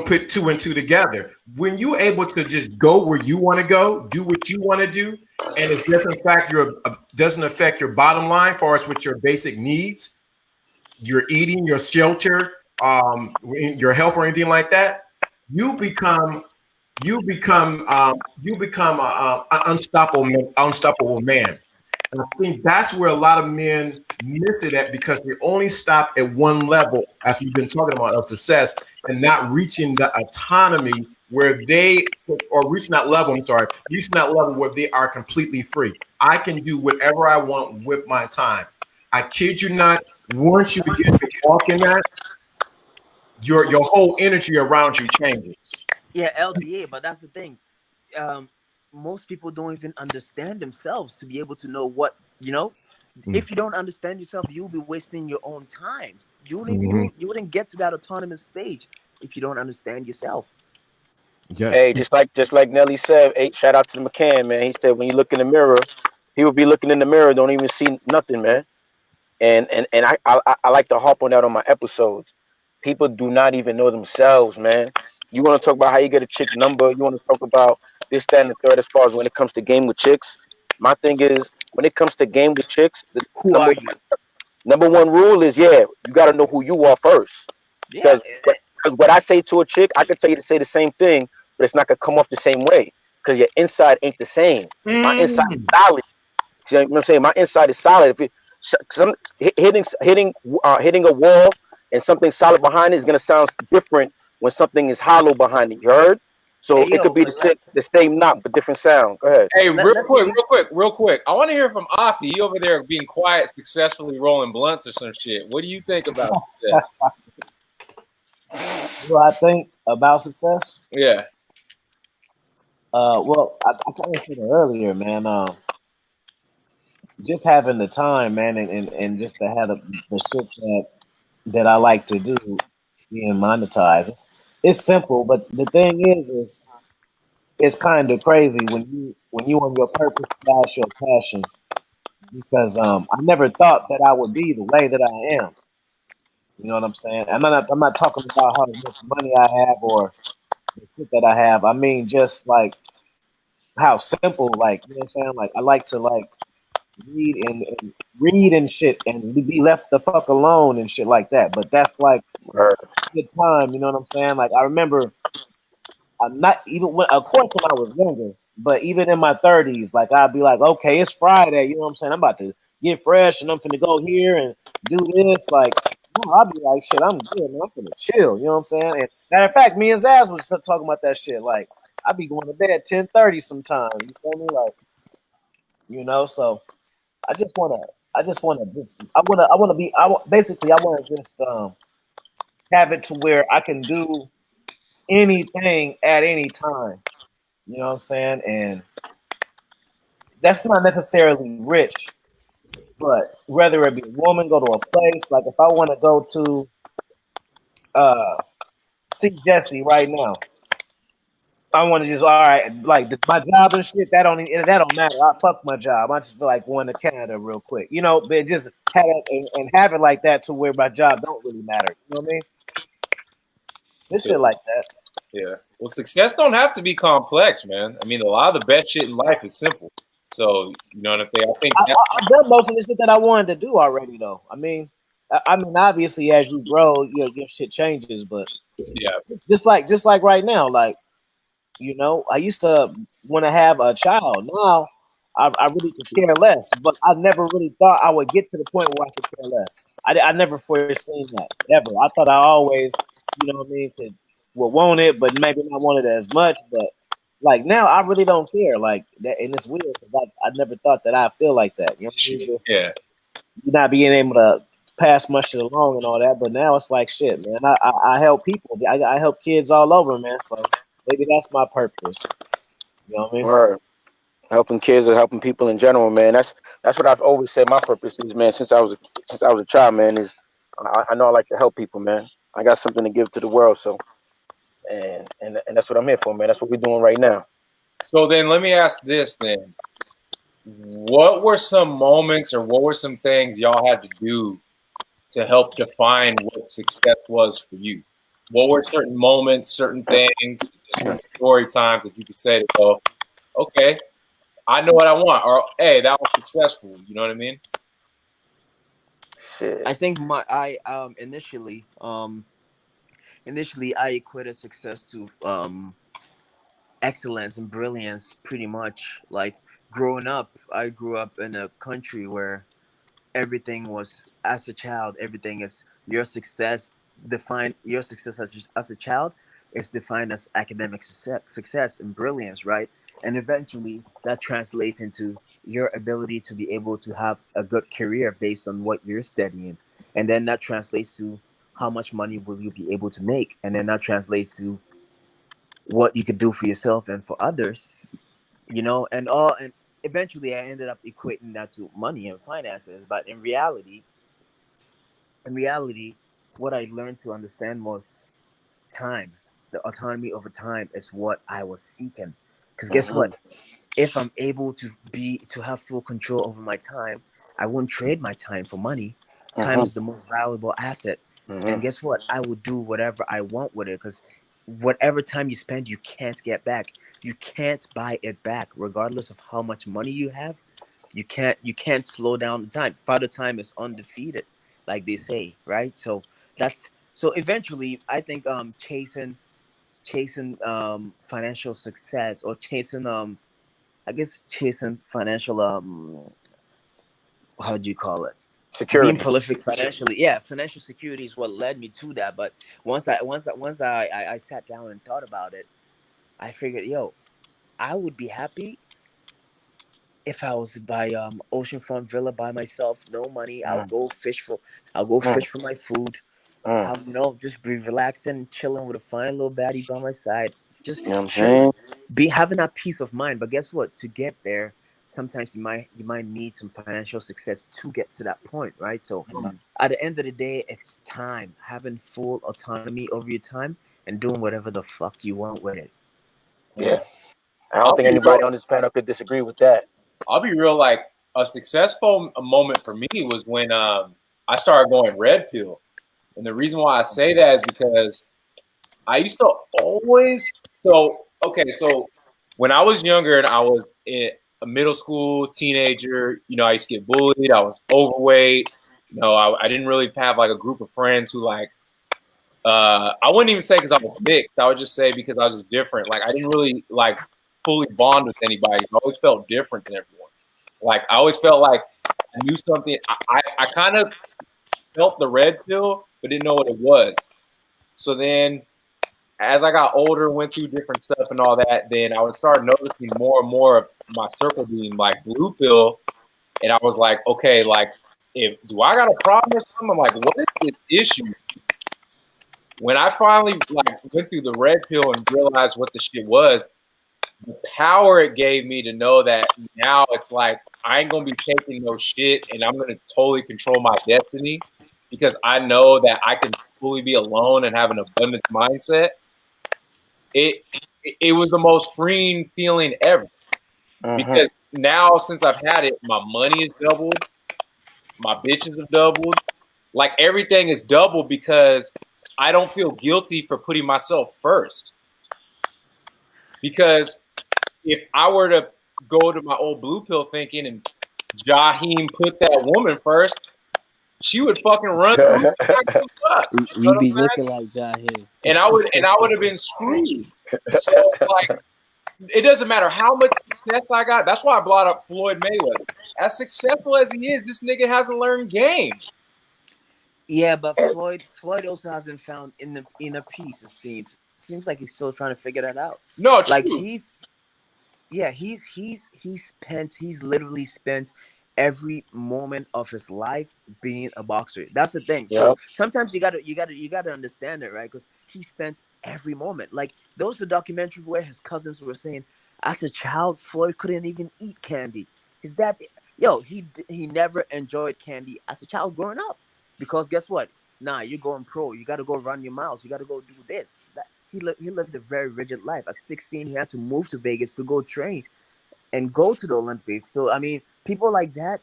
put two and two together. When you're able to just go where you want to go, do what you want to do, and it doesn't affect your bottom line, far as with your basic needs, your eating, your shelter, your health, or anything like that, you become an unstoppable man. And I think that's where a lot of men miss it at, because they only stop at one level, as we've been talking about, of success, and not reaching the autonomy where they, or reaching that level where they are completely free. I can do whatever I want with my time. I kid you not, once you begin to walk in that, your whole energy around you changes. Yeah, LDA, but that's the thing. Most people don't even understand themselves to be able to know what, you know. If you don't understand yourself, you'll be wasting your own time. You wouldn't get to that autonomous stage if you don't understand yourself. Yes. Hey, just like Nelly said, hey, shout out to the McCann, man. He said when you look in the mirror, he would be looking in the mirror, don't even see nothing, man. And I like to harp on that on my episodes. People do not even know themselves, man. You want to talk about how you get a chick number, you want to talk about this, that, and the third, as far as when it comes to game with chicks. My thing is, when it comes to game with chicks, the Who are you? number one rule is, you got to know who you are first. Yeah. Because what I say to a chick, I can tell you to say the same thing, but it's not going to come off the same way, because your inside ain't the same. My inside is solid. See what I'm saying? My inside is solid. If hitting a wall and something solid behind it is going to sound different when something is hollow behind it. You heard? So Hey, it could be the same knock, but different sound. Go ahead. Hey, real quick. I want to hear from Afi. He over there being quiet, successfully rolling blunts or some shit. What do you think about that? What do I think about success? Yeah. Well, I kind of said it earlier, man. Just having the time, man, and just to have the shit that I like to do being monetized. It's simple, but the thing is it's kind of crazy when you on your purpose slash your passion, because I never thought that I would be the way that I am. You know what I'm saying? I'm not talking about how much money I have or the shit that I have. I mean, just like how simple, like, you know what I'm saying? Like, I like to like read and shit and be left the fuck alone and shit like that. But that's like good time, you know what I'm saying? Like, I remember I'm not even when, of course, when I was younger, but even in my 30s, like, I'd be like, okay, it's Friday, you know what I'm saying? I'm about to get fresh and I'm finna go here and do this. Like, no, I'd be like, shit, I'm good, man. I'm finna chill, you know what I'm saying? And matter of fact, me and Zaz was talking about that shit. Like, I'd be going to bed at 10:30 sometimes. You feel me? Like, you know, so I basically I want to just have it to where I can do anything at any time. You know what I'm saying? And that's not necessarily rich, but whether it be a woman, go to a place, like if I want to go to see Jesse right now, I want to just all right, like my job and shit. That don't matter. I fuck my job. I just feel like going to Canada real quick, you know. But just have it and have it like that to where my job don't really matter. You know what I mean? Just shit like that. Yeah. Well, success don't have to be complex, man. I mean, a lot of the best shit in life is simple. So you know what I'm saying? I think I've done most of the shit that I wanted to do already, though. I mean, obviously, as you grow, your shit changes. But yeah, just like right now, like, you know, I used to want to have a child. Now, I really could care less. But I never really thought I would get to the point where I could care less. I never foreseen that ever. I thought I always, you know what I mean, would want it, but maybe not want it as much. But like now, I really don't care. Like that, and it's weird because I never thought that I feel like that. You know what I mean? Just, yeah. You're not being able to pass my shit along and all that. But now it's like shit, man. I help people. I help kids all over, man. So maybe that's my purpose. You know what I mean? Word. Helping kids or helping people in general, man. That's what I've always said. My purpose is, man. Since I was a child, man. Is I know I like to help people, man. I got something to give to the world, so and that's what I'm here for, man. That's what we're doing right now. So then, let me ask this then: what were some moments, or what were some things y'all had to do to help define what success was for you? What were certain moments, certain things, certain story times that you could say to go, okay, I know what I want, or hey, that was successful. You know what I mean? Shit. I think initially I equated success to excellence and brilliance, pretty much. Like growing up, I grew up in a country where everything was, as a child, everything is your success. Define your success as a child is defined as academic success and brilliance, right? And eventually that translates into your ability to be able to have a good career based on what you're studying, and then that translates to how much money will you be able to make, and then that translates to what you could do for yourself and for others, and eventually I ended up equating that to money and finances. But in reality, what I learned to understand was time. The autonomy over time is what I was seeking. Because guess what? If I'm able to have full control over my time, I wouldn't trade my time for money. Time is the most valuable asset. And guess what? I would do whatever I want with it, because whatever time you spend, you can't get back. You can't buy it back, regardless of how much money you have. You can't slow down the time. Father time is undefeated, like they say, right? So eventually I think chasing financial success, or chasing financial how do you call it, being Security. prolific financially. Yeah, financial security is what led me to that. But once I sat down and thought about it, I figured, I would be happy if I was by oceanfront villa by myself, no money. I'll go fish for my food. Just be relaxing, chilling with a fine little baddie by my side, just You know what I'm chilling, saying? be having that peace of mind. But guess what? To get there, sometimes you might need some financial success to get to that point, right? So at the end of the day, it's time, having full autonomy over your time and doing whatever the fuck you want with it. Yeah. I don't I'll think be real. anybody on this panel could disagree with that. I'll be real. Like a successful moment for me was when I started going red pill, and the reason why I say that is because I used to always. So okay, so when I was younger and I was in a middle school teenager, I used to get bullied. I was overweight. I didn't really have like a group of friends who like. I wouldn't even say because I was mixed. I would just say because I was just different. Like I didn't really like fully bond with anybody. I always felt different than everyone. Like I always felt like I knew something. I kind of felt the red pill, but didn't know what it was. So then, as I got older, went through different stuff and all that, then I would start noticing more and more of my circle being like blue pill, and I was like, okay, like do I got a problem or something? I'm like, what is this issue? When I finally like went through the red pill and realized what the shit was, the power it gave me to know that now it's like I ain't gonna be taking no shit and I'm gonna totally control my destiny because I know that I can fully be alone and have an abundance mindset. It was the most freeing feeling ever because now since I've had it, my money is doubled, my bitches have doubled, like everything is doubled because I don't feel guilty for putting myself first. Because if I were to go to my old blue pill thinking and Jaheim put that woman first, she would fucking run through You be looking like Jaheim. and I would have been screwed. So like it doesn't matter how much success I got. That's why I brought up Floyd Mayweather. As successful as he is, this nigga hasn't learned game. Yeah, but Floyd also hasn't found inner peace. It seems like he's still trying to figure that out. No, like true. he's literally spent every moment of his life being a boxer. That's the thing. So sometimes you gotta understand it, right? Because he spent every moment. Like there was a documentary where his cousins were saying, as a child, Floyd couldn't even eat candy. His dad, he never enjoyed candy as a child growing up. Because guess what? Nah, you're going pro. You got to go run your miles. You got to go do this. He lived a very rigid life. At 16, he had to move to Vegas to go train and go to the Olympics. So, I mean, people like that,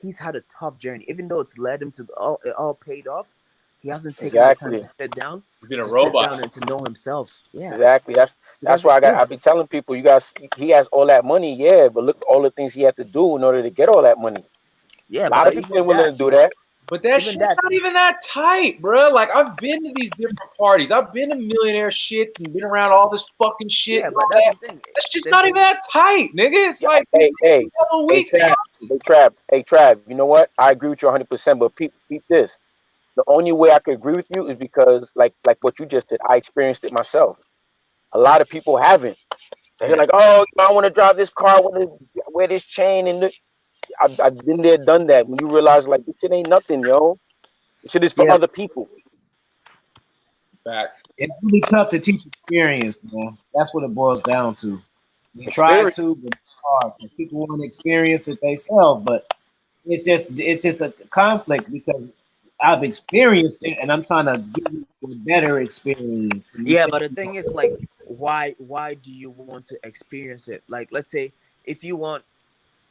he's had a tough journey. Even though it's led him to it all paid off, he hasn't taken the time to sit down. He's been a robot. Sit down and to know himself. Yeah. Exactly. That's why I be telling people, you guys, he has all that money, yeah, but look all the things he had to do in order to get all that money. Yeah, A lot of people ain't willing to do that. But that shit's not even that tight, bro. Like, I've been to these different parties. I've been to millionaire shits and been around all this fucking shit. Yeah, but that's the thing. That shit's not even that tight, nigga. It's like, hey, Trav, you know what? I agree with you 100%, but peep this. The only way I could agree with you is because, like what you just did, I experienced it myself. A lot of people haven't. So they're like, oh, I want to drive this car, I want to wear this chain, and I've been there, done that. When you realize, like, this shit ain't nothing, yo. This shit is for other people. Facts. It's really tough to teach experience, man. That's what it boils down to. You try to, but it's hard because people want to experience it themselves, but it's just a conflict because I've experienced it and I'm trying to give you a better experience. Yeah, but the thing is, like, why do you want to experience it? Like, let's say if you want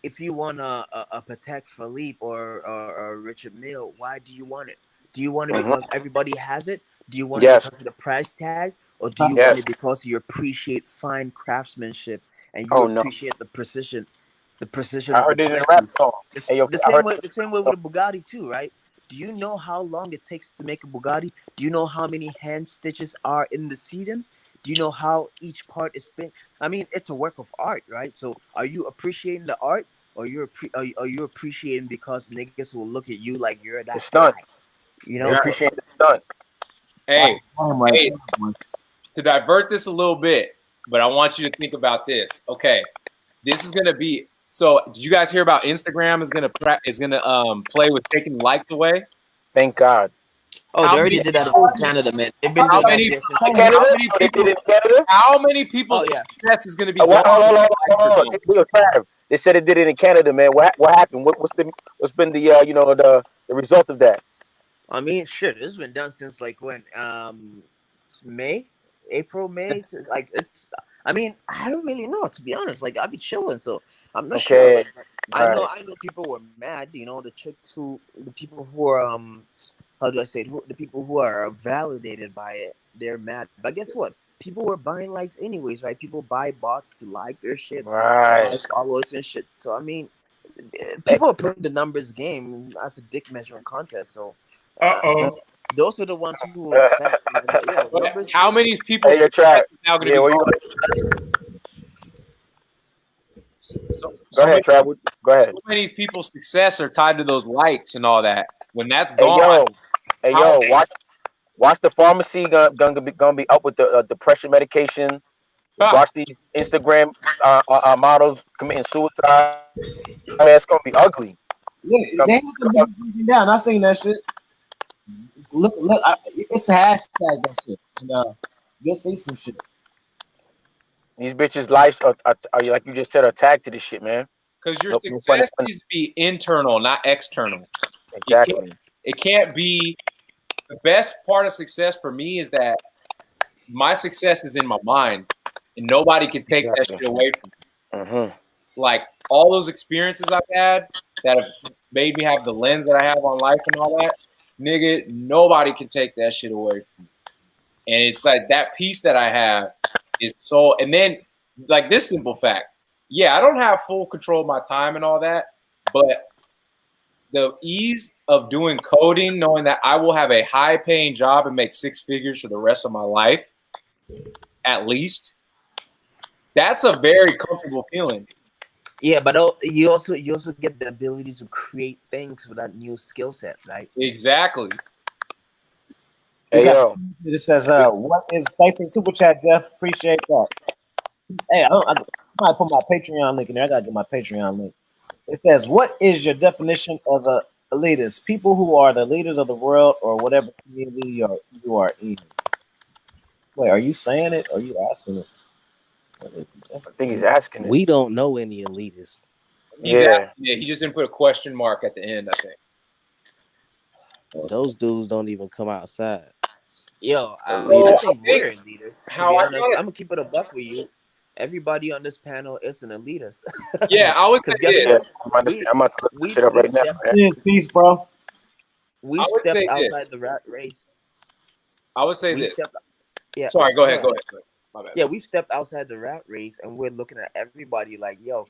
a Patek Philippe or Richard Mille, why do you want it? Do you want it because everybody has it? Do you want it because of the price tag, or do you want it because you appreciate fine craftsmanship and you appreciate the precision? I heard it in a rap song. The same way with a Bugatti too, right? Do you know how long it takes to make a Bugatti? Do you know how many hand stitches are in the seating? Do you know how each part is spent? I mean, it's a work of art, right? So, are you appreciating the art, or are you appreciating because niggas will look at you like you're that guy? You know, appreciate the stunt. Hey, to divert this a little bit, but I want you to think about this. Okay, this is gonna be. So, did you guys hear about Instagram is gonna play with taking likes away? Thank God. Oh, they already did that in Canada, man. They've been doing that here since Canada. How many people's success is gonna be? Hold on. They said it did it in Canada, man. What happened? What's been the result of that? I mean, shit, it's been done since like when April, May. Like it's. I mean, I don't really know, to be honest. Like, I'll be chilling, so I'm not sure. Like, I know people were mad. You know, the people who are how do I say it? The people who are validated by it, they're mad. But guess what? People were buying likes anyways, right? People buy bots to like their shit, like followers and shit. So I mean, people are playing the numbers game as a dick measuring contest. So, those are the ones who are fast. Numbers. How many people now going to be? Go ahead, Trav. Go ahead. So many people's success are tied to those likes and all that. When that's gone, watch the pharmacy gonna be up with the depression medication. Watch these Instagram models committing suicide. I mean, it's gonna be ugly. Yeah, they have some breaking down. I seen that shit. Look, it's a hashtag that shit. And, you'll see some shit. These bitches' lives are like you just said, are tagged to this shit, man. Because your success needs to be internal, not external. Exactly. It can't be. The best part of success for me is that my success is in my mind, and nobody can take that shit away from me. Like, all those experiences I've had that have made me have the lens that I have on life and all that, nigga, nobody can take that shit away from me. And it's like that piece that I have is so. And then, like, this simple fact, yeah, I don't have full control of my time and all that, but the ease of doing coding, knowing that I will have a high-paying job and make six figures for the rest of my life, at least, that's a very comfortable feeling. Yeah, but you also get the ability to create things with that new skill set, right? Exactly. Hey, yo. This says, what is, thanks for the super chat, Jeff. Appreciate that. Hey, I might put my Patreon link in there. I gotta get my Patreon link. It says, what is your definition of a elitist? People who are the leaders of the world or whatever community you are in. Wait, are you saying it or are you asking it? I think he's asking it. We don't know any elitists. He just didn't put a question mark at the end, I think. Those dudes don't even come outside. Yo, I think we're elitists. To be honest, I'm gonna keep it a buck with you. Everybody on this panel is an elitist. Yeah, I would say this. I'm gonna look shit up right now. Peace, bro. We stepped outside the rat race. I would say this. Yeah. Sorry, go ahead. My bad. Yeah, we've stepped outside the rat race, and we're looking at everybody like, yo,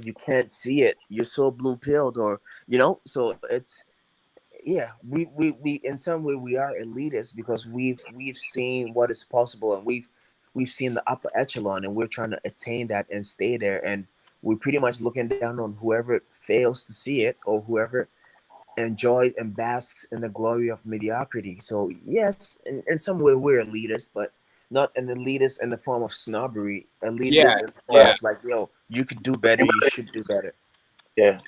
you can't see it. You're so blue pilled, or So it's we in some way we are elitist because we've seen what is possible, and we've seen the upper echelon, and we're trying to attain that and stay there, and we're pretty much looking down on whoever fails to see it or whoever enjoys and basks in the glory of mediocrity. So yes, in some way we're elitist, but not an elitist in the form of snobbery. Yeah, Elitist in the form yeah. of like, yo, you could do better, you should do better. Yeah.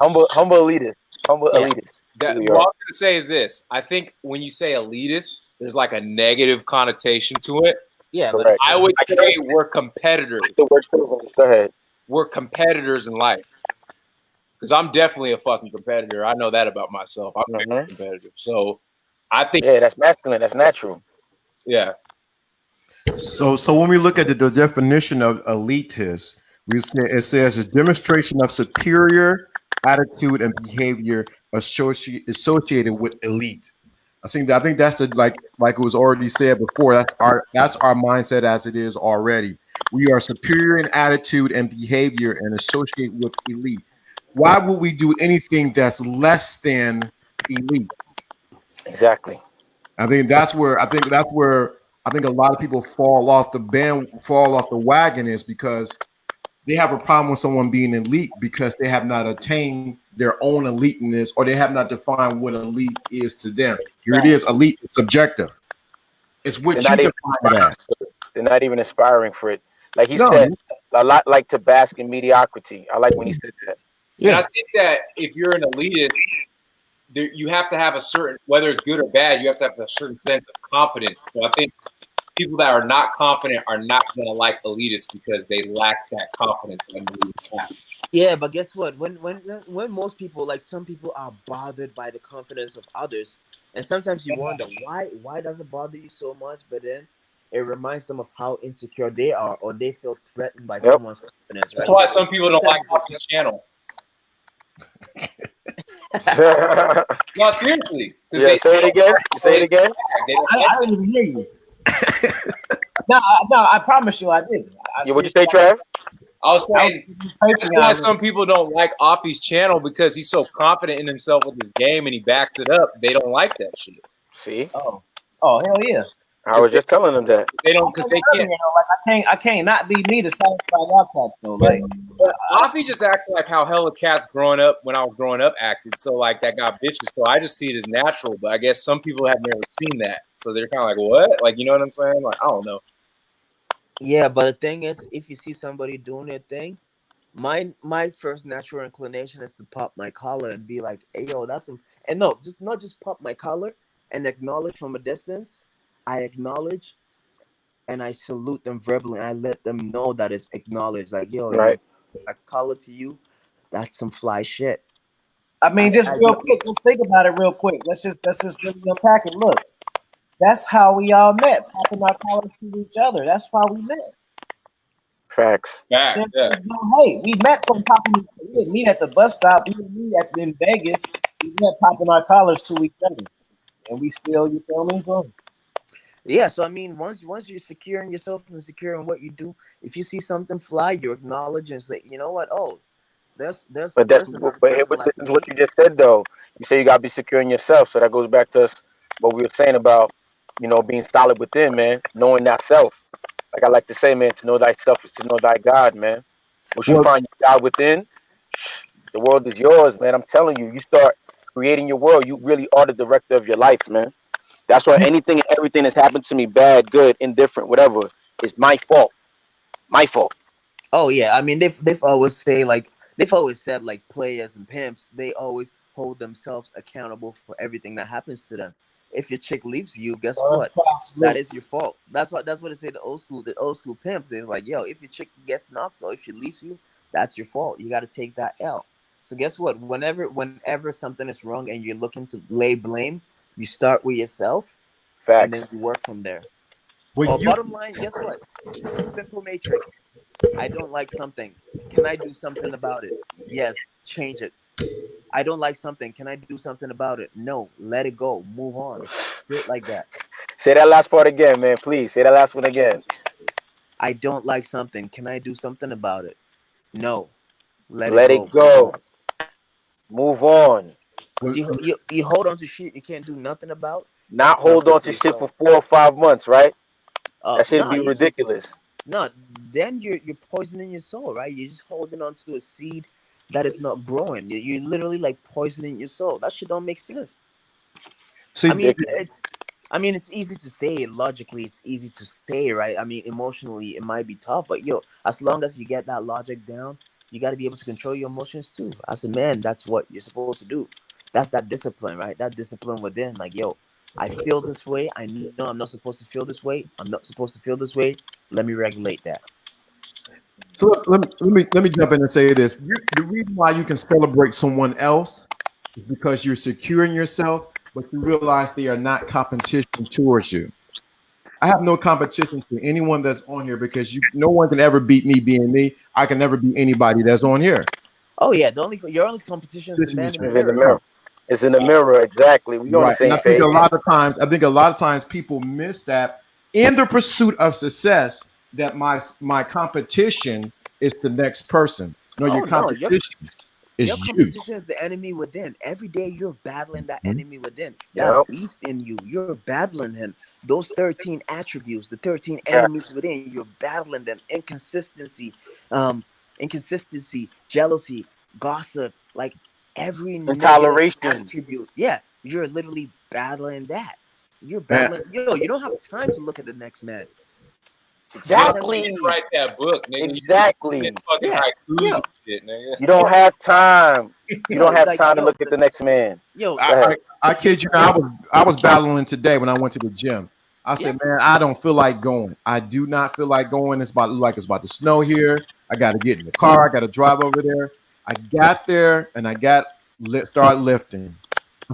Humble elitist. Humble Yeah. elitist. What I We was are. gonna say is this. I think when you say elitist, there's like a negative connotation to it. Yeah, but Correct. I would Like say we're competitors. the word servant. Go ahead. We're competitors in life. Because I'm definitely a fucking competitor. I know that about myself. I'm very competitive. So I think Yeah, that's masculine. That's natural. yeah. So when we look at the definition of elitist, it says a demonstration of superior attitude and behavior associated with elite. I think that's the like it was already said before. That's our mindset as it is already. We are superior in attitude and behavior and associate with elite. Why would we do anything that's less than elite? Exactly. I think that's where I think a lot of people fall off the wagon is because they have a problem with someone being elite because they have not attained their own eliteness or they have not defined what elite is to them. Here it is, elite is subjective. It's what you define it as. They're not even aspiring for it. Like he No. said, a lot like to bask in mediocrity. I like when he said that. And I think that if you're an elitist, you have to have a certain, whether it's good or bad, you have to have a certain sense of confidence. So I think people that are not confident are not going to like elitists because they lack that confidence that elitists have. Yeah, but guess what? When most people, like some people, are bothered by the confidence of others, and sometimes you wonder why does it bother you so much? But then it reminds them of how insecure they are, or they feel threatened by someone's confidence. Right? That's why some people don't like Coffee's channel. No, seriously. Yeah, say it again. Say it again. I didn't even hear you. No, I promise you I did. What'd you say, Trav? I was saying that's why some people don't like Offie's channel because he's so confident in himself with his game and he backs it up. They don't like that shit. See? Oh hell yeah. I was just telling them that. They don't because they can't. Like I can't not be me to satisfy y'all cats though. Like but Offie just acts like how hella cats growing up when I was growing up acted. So like that got bitches. So I just see it as natural. But I guess some people have never seen that. So they're kind of like, what? Like, you know what I'm saying? Like, I don't know. Yeah, but the thing is, if you see somebody doing their thing, my first natural inclination is to pop my collar and be like, hey yo, that's some, and no, just not just pop my collar and acknowledge from a distance. I acknowledge and I salute them verbally. I let them know that it's acknowledged. Like, yo, right. I call it to you. That's some fly shit. I mean, just real quick, just think about it real quick. Let's just really unpack it. Look, that's how we all met, popping our collars to each other. That's why we met. Facts. There's no hate. We met from popping. We didn't meet at the bus stop. We didn't meet in Vegas. We met popping our collars to each other, and we still, you feel me, bro? Yeah. So I mean, once you're secure in yourself and secure in what you do, if you see something fly, you acknowledge and say, you know what? Oh, there's. But this is what you just said though. You say you gotta be secure in yourself. So that goes back to what we were saying about, being solid within, man, knowing thyself. Like I like to say, man, to know thyself is to know thy God, man. Once you find your God within, the world is yours, man. I'm telling you, you start creating your world. You really are the director of your life, man. That's why anything and everything that's happened to me, bad, good, indifferent, whatever, is my fault. My fault. Oh yeah, I mean they've always said like players and pimps, they always hold themselves accountable for everything that happens to them. If your chick leaves you, guess what? That is your fault. That's what they say. The old school pimps. They're like, yo, if your chick gets knocked or if she leaves you, that's your fault. You got to take that L. So guess what? Whenever something is wrong and you're looking to lay blame, you start with yourself, and then you work from there. Bottom line, guess what? Simple matrix. I don't like something. Can I do something about it? Yes. Change it. I don't like something. Can I do something about it? No. Let it go. Move on. Straight like that. Say that last part again, man. Please say that last one again. I don't like something. Can I do something about it? No. Let it Let go. it Move go. on. Move on. See, you hold on to shit you can't do nothing about. Not It's not hold good on for to your shit for soul. 4 or 5 months, right? That should No, be ridiculous. no. Then you're poisoning your soul, right? You're just holding on to a seed that is not growing. You're literally like poisoning your soul. That shit don't make sense. See, I mean, it's easy to say. Logically, it's easy to say, right? I mean, emotionally, it might be tough, but yo, as long as you get that logic down, you got to be able to control your emotions too. As a man, that's what you're supposed to do. That's that discipline, right? That discipline within, like, yo, I feel this way. I know I'm not supposed to feel this way. I'm not supposed to feel this way. Let me regulate that. so let me jump in and say this. The reason why you can celebrate someone else is because you're securing yourself, but you realize they are not competition towards you. I have no competition to anyone that's on here because no one can ever beat me being me. I can never beat anybody that's on here. Oh yeah, your only competition is the Competition man is in the It's in the mirror. mirror. It's in the mirror. Exactly. We on the right. And same I think a page. lot of times people miss that in the pursuit of success that my competition is the next person. No, your Oh no, competition your is you. competition is the enemy within. Every day you're battling that Mhm. enemy within. That Yep. beast in you. You're battling him. Those 13 attributes, the 13 Yeah. enemies within, you're battling them. Um, inconsistency, jealousy, gossip, like every negative Intoleration. attribute. Yeah, you're literally battling that. You're Man, battling, yo, you don't have time to look at the next man. You Just don't have, need to Exactly. write that book, nigga. You need Exactly. fucking yeah, haikus yo, and shit, nigga. You don't have time. You yo, don't have like, time to yo, look at the next man. yo, I, Go I, ahead. I kid you not. I was battling today when I went to the gym. I yeah, said, man, I don't feel like going. I do not feel like going. It's about to snow here. I got to get in the car. I got to drive over there. I got there and start lifting.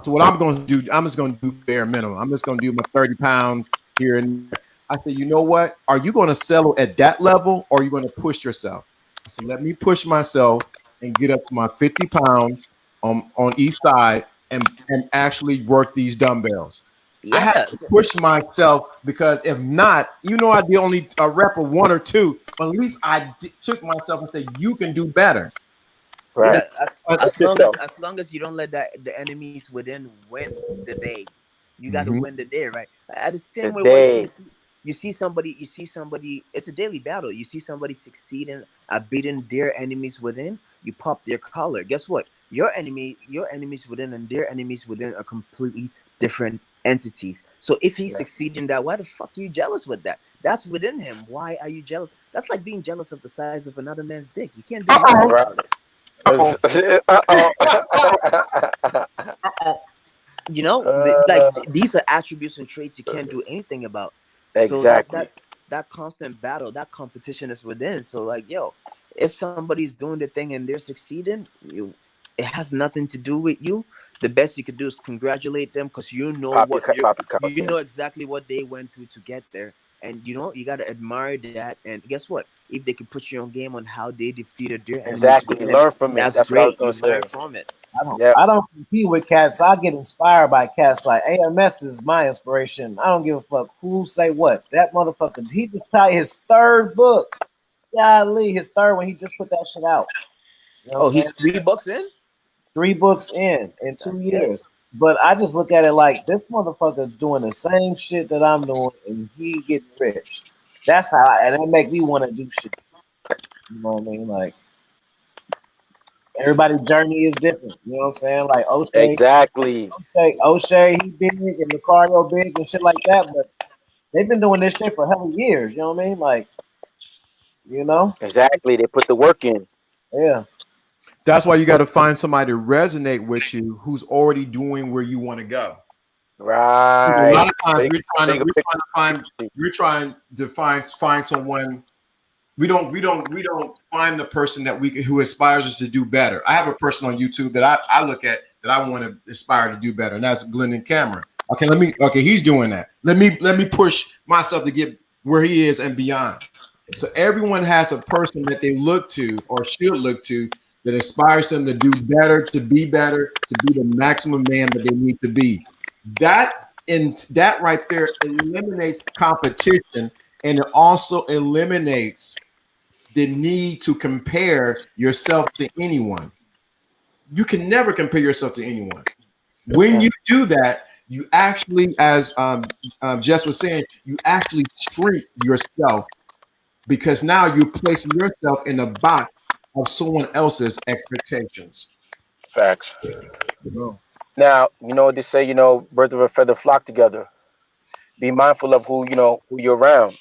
So what I'm going to do, I'm just going to do bare minimum. I'm just going to do my 30 pounds here and there. I said, you know what? Are you going to settle at that level or are you going to push yourself? I said, let me push myself and get up to my 50 pounds on each side and actually work these dumbbells. I yeah. have to push myself because if not, I'd be only a rep of one or two, but at least took myself and said, you can do better. Yeah, Right. as Push long as yourself. you don't let that the enemies within win the day, you got to Mhm. win the day, right? At the same way, when Today. you see somebody, it's a daily battle. You see somebody succeeding at beating their enemies within, you pop their collar. Guess what? Your enemies within, and their enemies within are completely different entities. So if he's Yeah. succeeding that, why the fuck are you jealous with that? That's within him. Why are you jealous? That's like being jealous of the size of another man's dick. You can't do nothing Uh-oh. Right. about it. Uh-oh. Uh-oh. Uh-oh. These are attributes and traits you can't do anything about. So Exactly. that constant battle, that competition is within. So like, yo, if somebody's doing the thing and they're succeeding, it has nothing to do with you. The best you could do is congratulate them because Pop your you know collar. exactly what they went through to get there. And you gotta admire that. And guess what? If they could put you on game on how they defeated their enemies Exactly. within, Learn from it. that's That's what I was great. gonna You learn say. from it. Yep. I don't compete with cats. I get inspired by cats. Like AMS is my inspiration. I don't give a fuck who say what. That motherfucker, he just probably his third book. Golly, his third one. He just put that shit out. You know what Oh, I'm saying? he's $3 in. 3 books in two That's good. years. But I just look at it like this motherfucker's doing the same shit that I'm doing, and he getting rich. That's and that make me want to do shit. You know what I mean? Like everybody's journey is different. You know what I'm saying? Like Exactly. O'Shea, he big and Lucario big and shit like that, but they've been doing this shit for hella years. You know what I mean? Like, you know, Exactly. They put the work in. yeah. That's why you got to find somebody to resonate with you who's already doing where you want to go. A lot Right. of times Bigger picture. we're trying to find someone. We don't find the person that who inspires us to do better. I have a person on YouTube that I look at that I want to aspire to do better, and that's Glendon Cameron. Okay, he's doing that. Let me push myself to get where he is and beyond. So everyone has a person that they look to or should look to that inspires them to do better, to be the maximum man that they need to be. That right there eliminates competition and it also eliminates the need to compare yourself to anyone. You can never compare yourself to anyone. When you do that, you actually, as Jess was saying, you actually shrink yourself because now you're placing yourself in a box of someone else's expectations. Facts. No. Now, you know what they say, you know, birds of a feather flock together. Be mindful of who, you know, who you're around.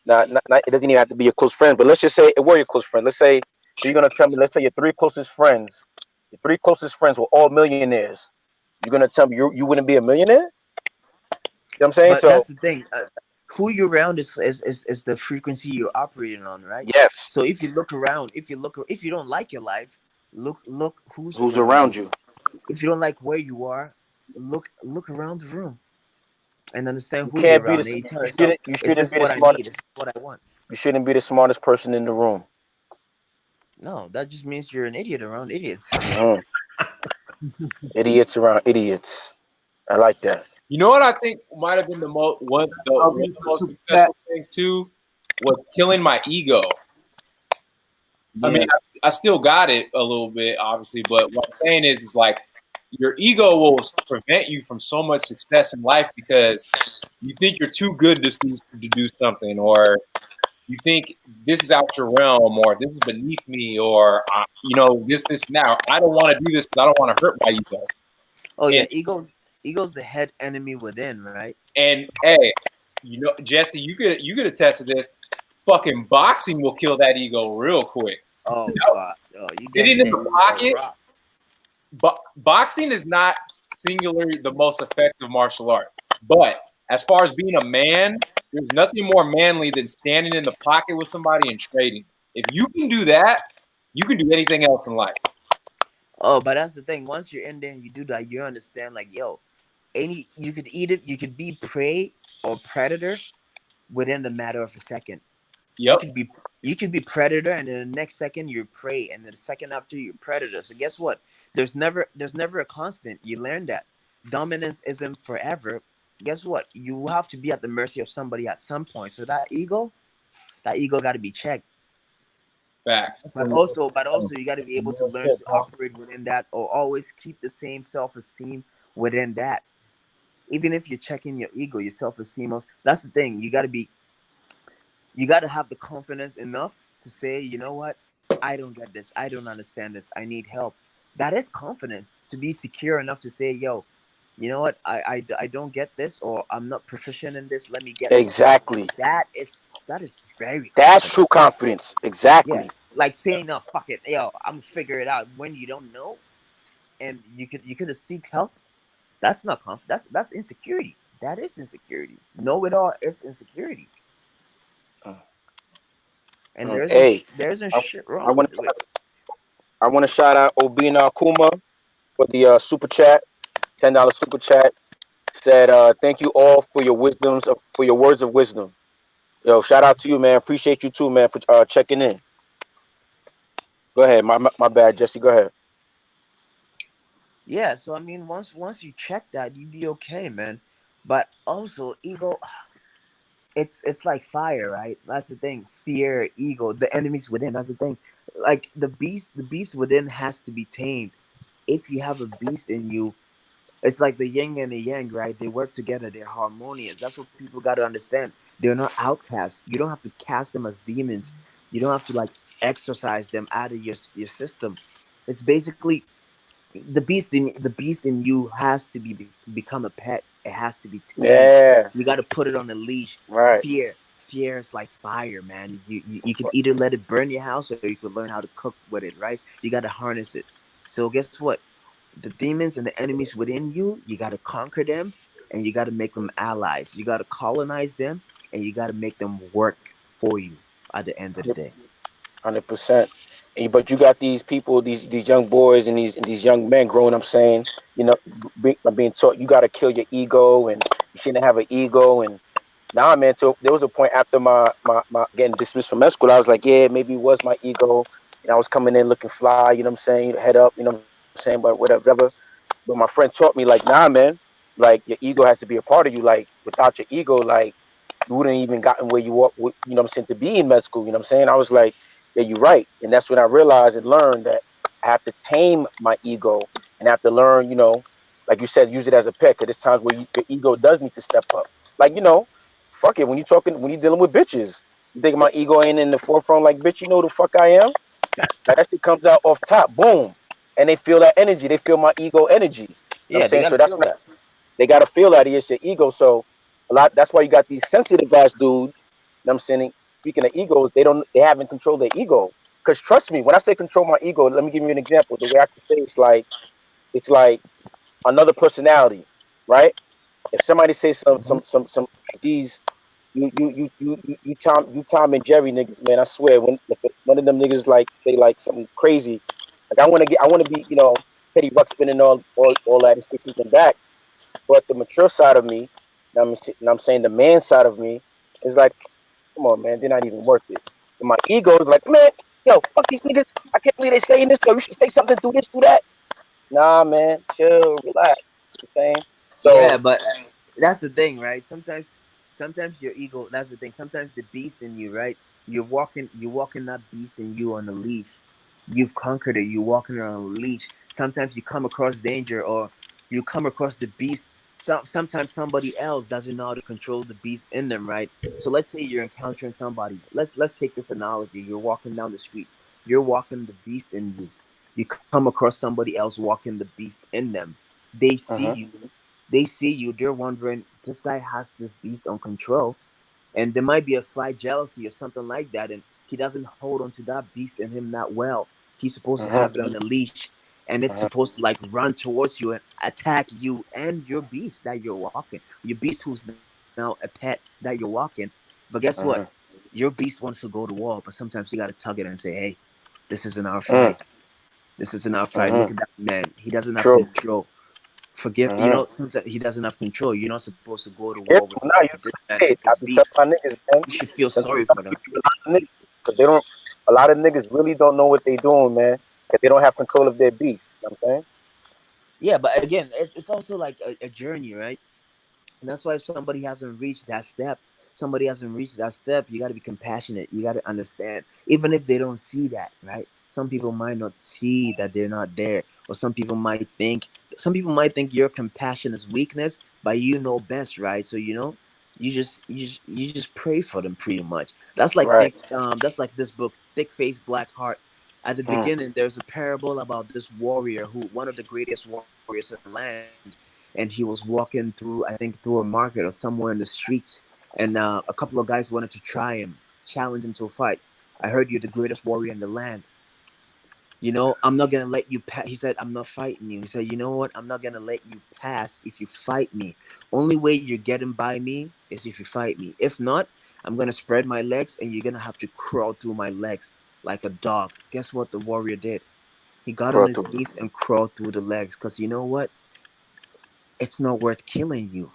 Not, it doesn't even have to be your close friend, but let's just say it were your close friend. Let's say you're gonna tell me, let's say your three closest friends were all millionaires. You're gonna tell me you wouldn't be a millionaire? You know what I'm saying? But So that's the thing. Who you're around is the frequency you're operating on, right? yes, So if you look around, if you don't like your life, look who's who's around around you. you? If you don't like where you are, look around the room and understand You who you're can't be around. the And you tell you yourself, is shouldn't this be the what I smartest need? Is this what I want? you shouldn't be the smartest person in the room. No, that just means you're an idiot around idiots. Mm. Idiots around idiots. I like that. You know what I think might have been one of the most Super chat. successful things too was killing my ego. I mean, Yeah. I still got it a little bit, obviously, but what I'm saying is like your ego will prevent you from so much success in life because you think you're too good to do something, or you think this is out your realm, or this is beneath me, or this now. I don't want to do this because I don't want to hurt my ego. Oh yeah, And ego's the head enemy within, right? and hey, Jesse, you could attest to this. Fucking boxing will kill that ego real quick. Oh god, oh you Sitting getting in it? the You got pocket, rocked. but boxing is not singularly the most effective martial art. But as far as being a man, there's nothing more manly than standing in the pocket with somebody and trading. If you can do that, you can do anything else in life. Oh, but that's the thing. Once you're in there and you do that, you understand. Like, yo, you could eat it. You could be prey or predator within the matter of a second. You Yep. could be predator, and then the next second you're prey, and then the second after you're predator. So guess what? There's never a constant. You learn that dominance isn't forever. Guess what? You have to be at the mercy of somebody at some point. So that ego got to be checked. Facts. But also, you got to be able to learn to Bro. operate within that, or always keep the same self-esteem within that. Even if you're checking your ego, your self-esteem, that's the thing. You got to have the confidence enough to say, you know what, I don't get this, I don't understand this, I need help. That is confidence, to be secure enough to say, yo, you know what, I don't get this, or I'm not proficient in this, let me get some help. Exactly. That is very That's confident. true confidence. Yeah, Exactly. like saying, no, fuck it, yo, I'm gonna figure it out when you don't know, and you could seek help. That's not confidence. That's insecurity. That is insecurity. Know it all is insecurity. And Hey, there's no I, shit I wrong want with it. I want to shout out Obina Akuma for the super chat, $10 super chat. Said thank you all for your for your words of wisdom. Yo, shout out to you, man. Appreciate you too, man, for checking in. Go ahead, my bad, Jesse. Go ahead. Yeah, so I mean, once you check that, you be okay, man. But also, ego, it's like fire, right? That's the thing. Fear, ego, the enemies within. That's the thing. Like the beast within has to be tamed. If you have a beast in you, it's like the yin and the yang, right? They work together. They're harmonious. That's what people got to understand. They're not outcasts. You don't have to cast them as demons. You don't have to like exorcise them out of your system. It's basically the beast in you has to become a pet. It has to be tamed. Yeah, You got to put it on a leash. right. Fear is like fire, man. You could either let it burn your house, or you could learn how to cook with it, right? You got to harness it. So guess what? The demons and the enemies within you, you got to conquer them, and you got to make them allies. You got to colonize them, and you got to make them work for you at the end of the day. 100%. But you got these people, these young boys and these young men growing up saying, you know, being taught you got to kill your ego and you shouldn't have an ego. And nah, man. So there was a point after my getting dismissed from med school, I was like, yeah, maybe it was my ego. And I was coming in looking fly, you know what I'm saying, head up, you know what I'm saying, but whatever. But my friend taught me like, nah, man, like your ego has to be a part of you. Like without your ego, like you wouldn't even gotten where you are, you know what I'm saying, to be in med school. You know what I'm saying? I was like, yeah, you're right. And that's when I realized and learned that I have to tame my ego and have to learn, you know, like you said, use it as a pet. Cause there's times where your ego does need to step up. Like, you know, fuck it. When you're dealing with bitches, you think my ego ain't in the forefront like, bitch, you know who the fuck I am? Like that shit comes out off top, boom. And they feel that energy. They feel my ego energy. You know what I'm Yeah, they saying? gotta So that's feel when that. they gotta feel that it's your ego. So a lot that's why you got these sensitive ass dudes. You know what I'm saying? Speaking of egos, they haven't controlled their ego. Cause trust me, when I say control my ego, let me give you an example. The way I can say it's like another personality, right? If somebody says some like these Tom and Jerry niggas, man, I swear when if one of them niggas like say like something crazy, like I wanna be, you know, Petty Ruck spinning all that and sticking them back. But the mature side of me, and I'm saying the man side of me is like, come on, man, they're not even worth it. And my ego is like, man, yo, fuck these niggas. I can't believe they saying this. Yo, you should say something, do this, do that. Nah, man, chill, relax. You know what I'm saying? Yeah, So, but that's the thing, right? Sometimes your ego. That's the thing. Sometimes the beast in you, right? You're walking that beast in you on a leash. You've conquered it. You're walking on a leash. Sometimes you come across danger, or you come across the beast. Sometimes somebody else doesn't know how to control the beast in them, right? So let's say you're encountering somebody. Let's take this analogy. You're walking down the street. You're walking the beast in you. You come across somebody else walking the beast in them. They see uh-huh, you. They're wondering, this guy has this beast on control, and there might be a slight jealousy or something like that, and he doesn't hold on to that beast in him that well. He's supposed to uh-huh, have it on a leash, and it's uh-huh, supposed to like run towards you and attack you and your beast that you're walking, your beast who's now a pet that you're walking. But guess what? uh-huh, Your beast wants to go to war, but sometimes you got to tug it and say, hey, this isn't our fight. uh-huh, This isn't our fight. Look uh-huh. at that man. He doesn't have True. control. Forgive, Uh-huh. sometimes he doesn't have control. You're not supposed to go to war Here's with now you this man, say it. I this have to tell beast. my niggas, man. You should feel That's what sorry I for them. teach a lot of niggas because they don't. A lot of niggas really don't know what they doing, man. If they don't have control of their beef, you know what I'm saying? Yeah, but again, it's also like a journey, right? And that's why if somebody hasn't reached that step, you got to be compassionate. You got to understand, even if they don't see that, right? Some people might not see that they're not there, or some people might think your compassion is weakness, but you know best, right? So you just pray for them pretty much. Right. That's like this book, Thick Face Black Heart. At the Mm. beginning, there's a parable about this warrior, who one of the greatest warriors in the land, and he was walking through, I think, through a market or somewhere in the streets, and a couple of guys wanted to try him, challenge him to a fight. I heard you're the greatest warrior in the land. I'm not gonna let you pass. He said, I'm not fighting you. He said, you know what? I'm not gonna let you pass if you fight me. Only way you're getting by me is if you fight me. If not, I'm gonna spread my legs and you're gonna have to crawl through my legs like a dog. Guess what the warrior did? He got on Cross his to knees and crawled through the legs, because you know what? It's not worth killing you.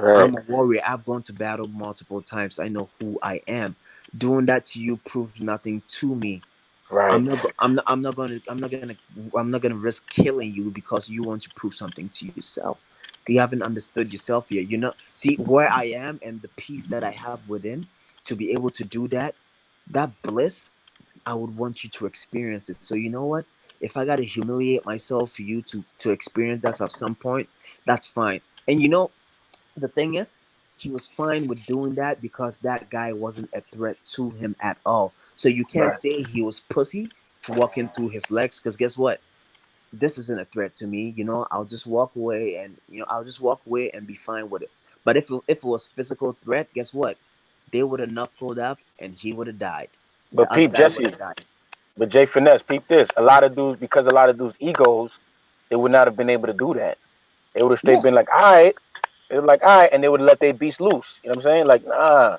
right, I'm a warrior. I've gone to battle multiple times. I know who I am. Doing that to you proves nothing to me. I'm right. not. I'm not gonna risk killing you because you want to prove something to yourself. You haven't understood yourself yet. You know. See where I am and the peace that I have within to be able to do that. That bliss, I would want you to experience it. So you know what? If I gotta humiliate myself for you to experience that at some point, that's fine. And the thing is, he was fine with doing that because that guy wasn't a threat to him at all. So you can't Right. say he was pussy for walking through his legs, because guess what? This isn't a threat to me. I'll just walk away, and I'll just walk away and be fine with it. But if it was physical threat, guess what? They would have knuckled up and he would have died. The But other peep guy would Jesse, have died. but Jay Finesse, peep this. Because a lot of dudes egos, they would not have been able to do that. They would have stayed Yeah. been like, all right. They were like, all right, and they would let their beast loose. You know what I'm saying? Like, nah,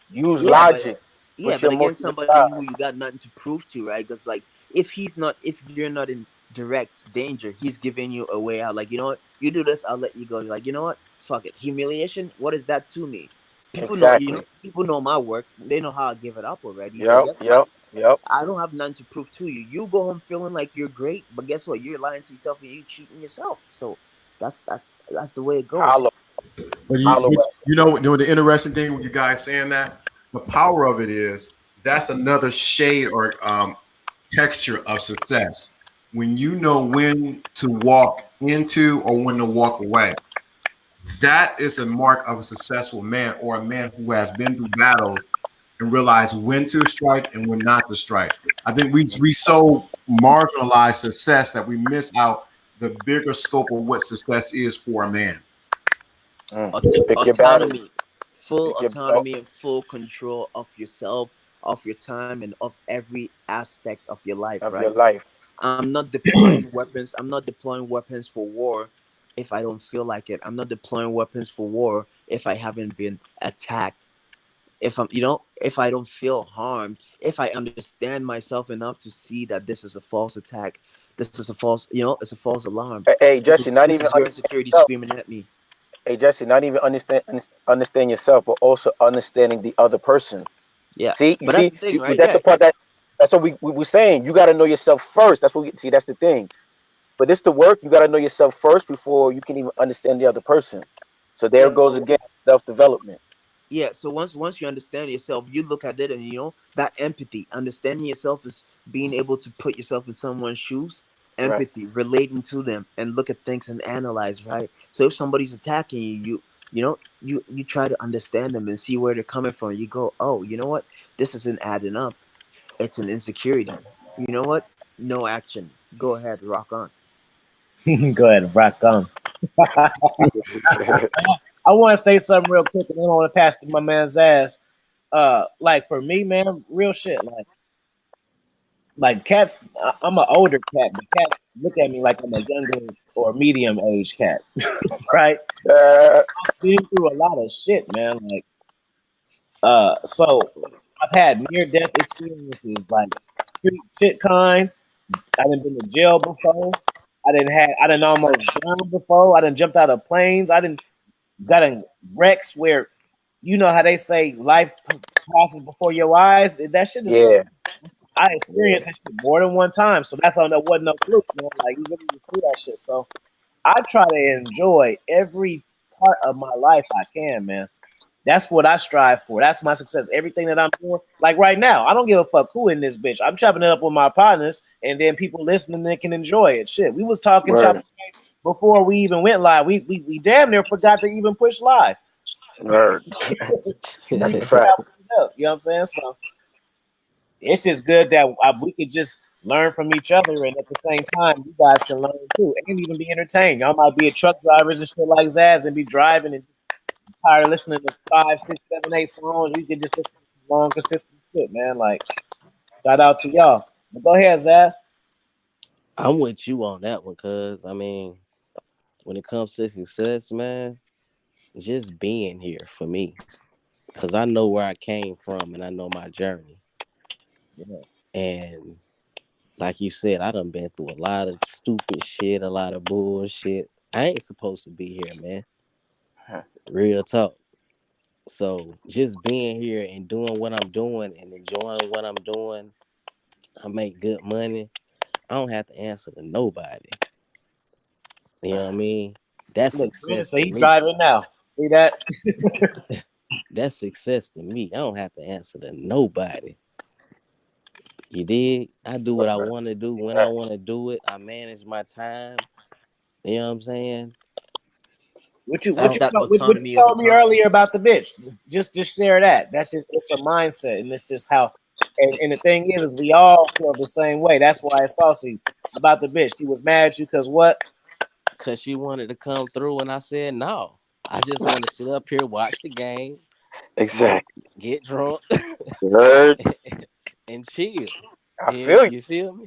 use Yeah, but logic, yeah, put your but against emotions somebody aside. who you got nothing to prove to, right? Because like, if you're not in direct danger, he's giving you a way out. Like, you know what, you do this, I'll let you go. You're like, you know what, fuck it, humiliation. What is that to me? People know, Exactly. people know my work. They know how I give it up already. So Yep, guess what? yep, yep. I don't have nothing to prove to you. You go home feeling like you're great, but guess what? You're lying to yourself and you cheating yourself. So that's the way it goes. Hollow, But you, hollow. but You know the interesting thing with you guys saying that, the power of it is that's another shade or texture of success. When you know when to walk into or when to walk away, that is a mark of a successful man or a man who has been through battles and realized when to strike and when not to strike. I think we so marginalize success that we miss out the bigger scope of what success is for a man. Pick your battles. Autonomy, full Pick your autonomy and full control of yourself, of your time, and of every aspect of your life, of your right? life. I'm not deploying weapons. I'm not deploying weapons for war if I don't feel like it. I'm not deploying weapons for war if I haven't been attacked. If I'm, if I don't feel harmed, if I understand myself enough to see that this is a false attack, this is a false, it's a false alarm. Hey, Jesse, not This even is your understand insecurity yourself. screaming at me. Hey, Jesse, not even understand yourself, but also understanding the other person. Yeah, See, you but that's see, the thing, right? that's Yeah, the part that's what we were saying. You got to know yourself first. That's what we see. That's the thing. But this to work, you got to know yourself first before you can even understand the other person. So there yeah. goes again self-development. Yeah, so once you understand yourself, you look at it, and that empathy, understanding yourself is being able to put yourself in someone's shoes, Right. empathy, relating to them, and look at things and analyze, right? So if somebody's attacking you try to understand them and see where they're coming from. You go, oh, you know what, this isn't adding up. It's an insecurity. You know what, no action, go ahead, rock on. Go ahead, rock on. I want to say something real quick, and then I want to pass to my man's ass. Like for me, man, real shit. Like cats, I'm an older cat, but cats look at me like I'm a younger or medium age cat, right? I've been through a lot of shit, man. Like, so I've had near death experiences, like street shit kind. I done been to jail before. I didn't almost drowned before. I done jumped out of planes. I didn't got in wrecks where, you know how they say life passes before your eyes. That shit is. Yeah. I experienced that shit more than one time, so that's on that wasn't no fluke, man. Like you really through that shit. So I try to enjoy every part of my life I can, man. That's what I strive for. That's my success. Everything that I'm doing, like right now, I don't give a fuck who in this bitch. I'm chopping it up with my partners, and then people listening they can enjoy it. Shit, we was talking Word. chopping before we even went live. We damn near forgot to even push live. Word. That's a fact. You know what I'm saying? So it's just good that we could just learn from each other, and at the same time, you guys can learn too, and even be entertained. Y'all might be a truck drivers and shit like Zaz, and be driving and tired of listening to 5, 6, 7, 8 songs. You can just listen to long, consistent shit, man. Like, shout out to y'all. But go ahead, Zaz. I'm with you on that one, cuz I mean, when it comes to success, man, just being here for me. Cause I know where I came from and I know my journey. Yeah. And like you said, I done been through a lot of stupid shit, a lot of bullshit. I ain't supposed to be here, man. Real talk. So just being here and doing what I'm doing and enjoying what I'm doing, I make good money. I don't have to answer to nobody. You know what I mean? That's Look, Brandon success say to he's me. driving now. See that? That's success to me. I don't have to answer to nobody. You dig? I do what I want to do when I want to do it. I manage my time. You know what I'm saying? What you I what don't, you That what you autonomy of told me autonomy. earlier about the bitch? Just share that. That's just it's a mindset, and it's just how. And the thing is we all feel the same way. That's why it's saucy about the bitch. She was mad at you because what? Cause she wanted to come through, and I said no. I just want to sit up here, watch the game, smoke, Exactly. get drunk, Word. and chill. I And feel you. you feel me?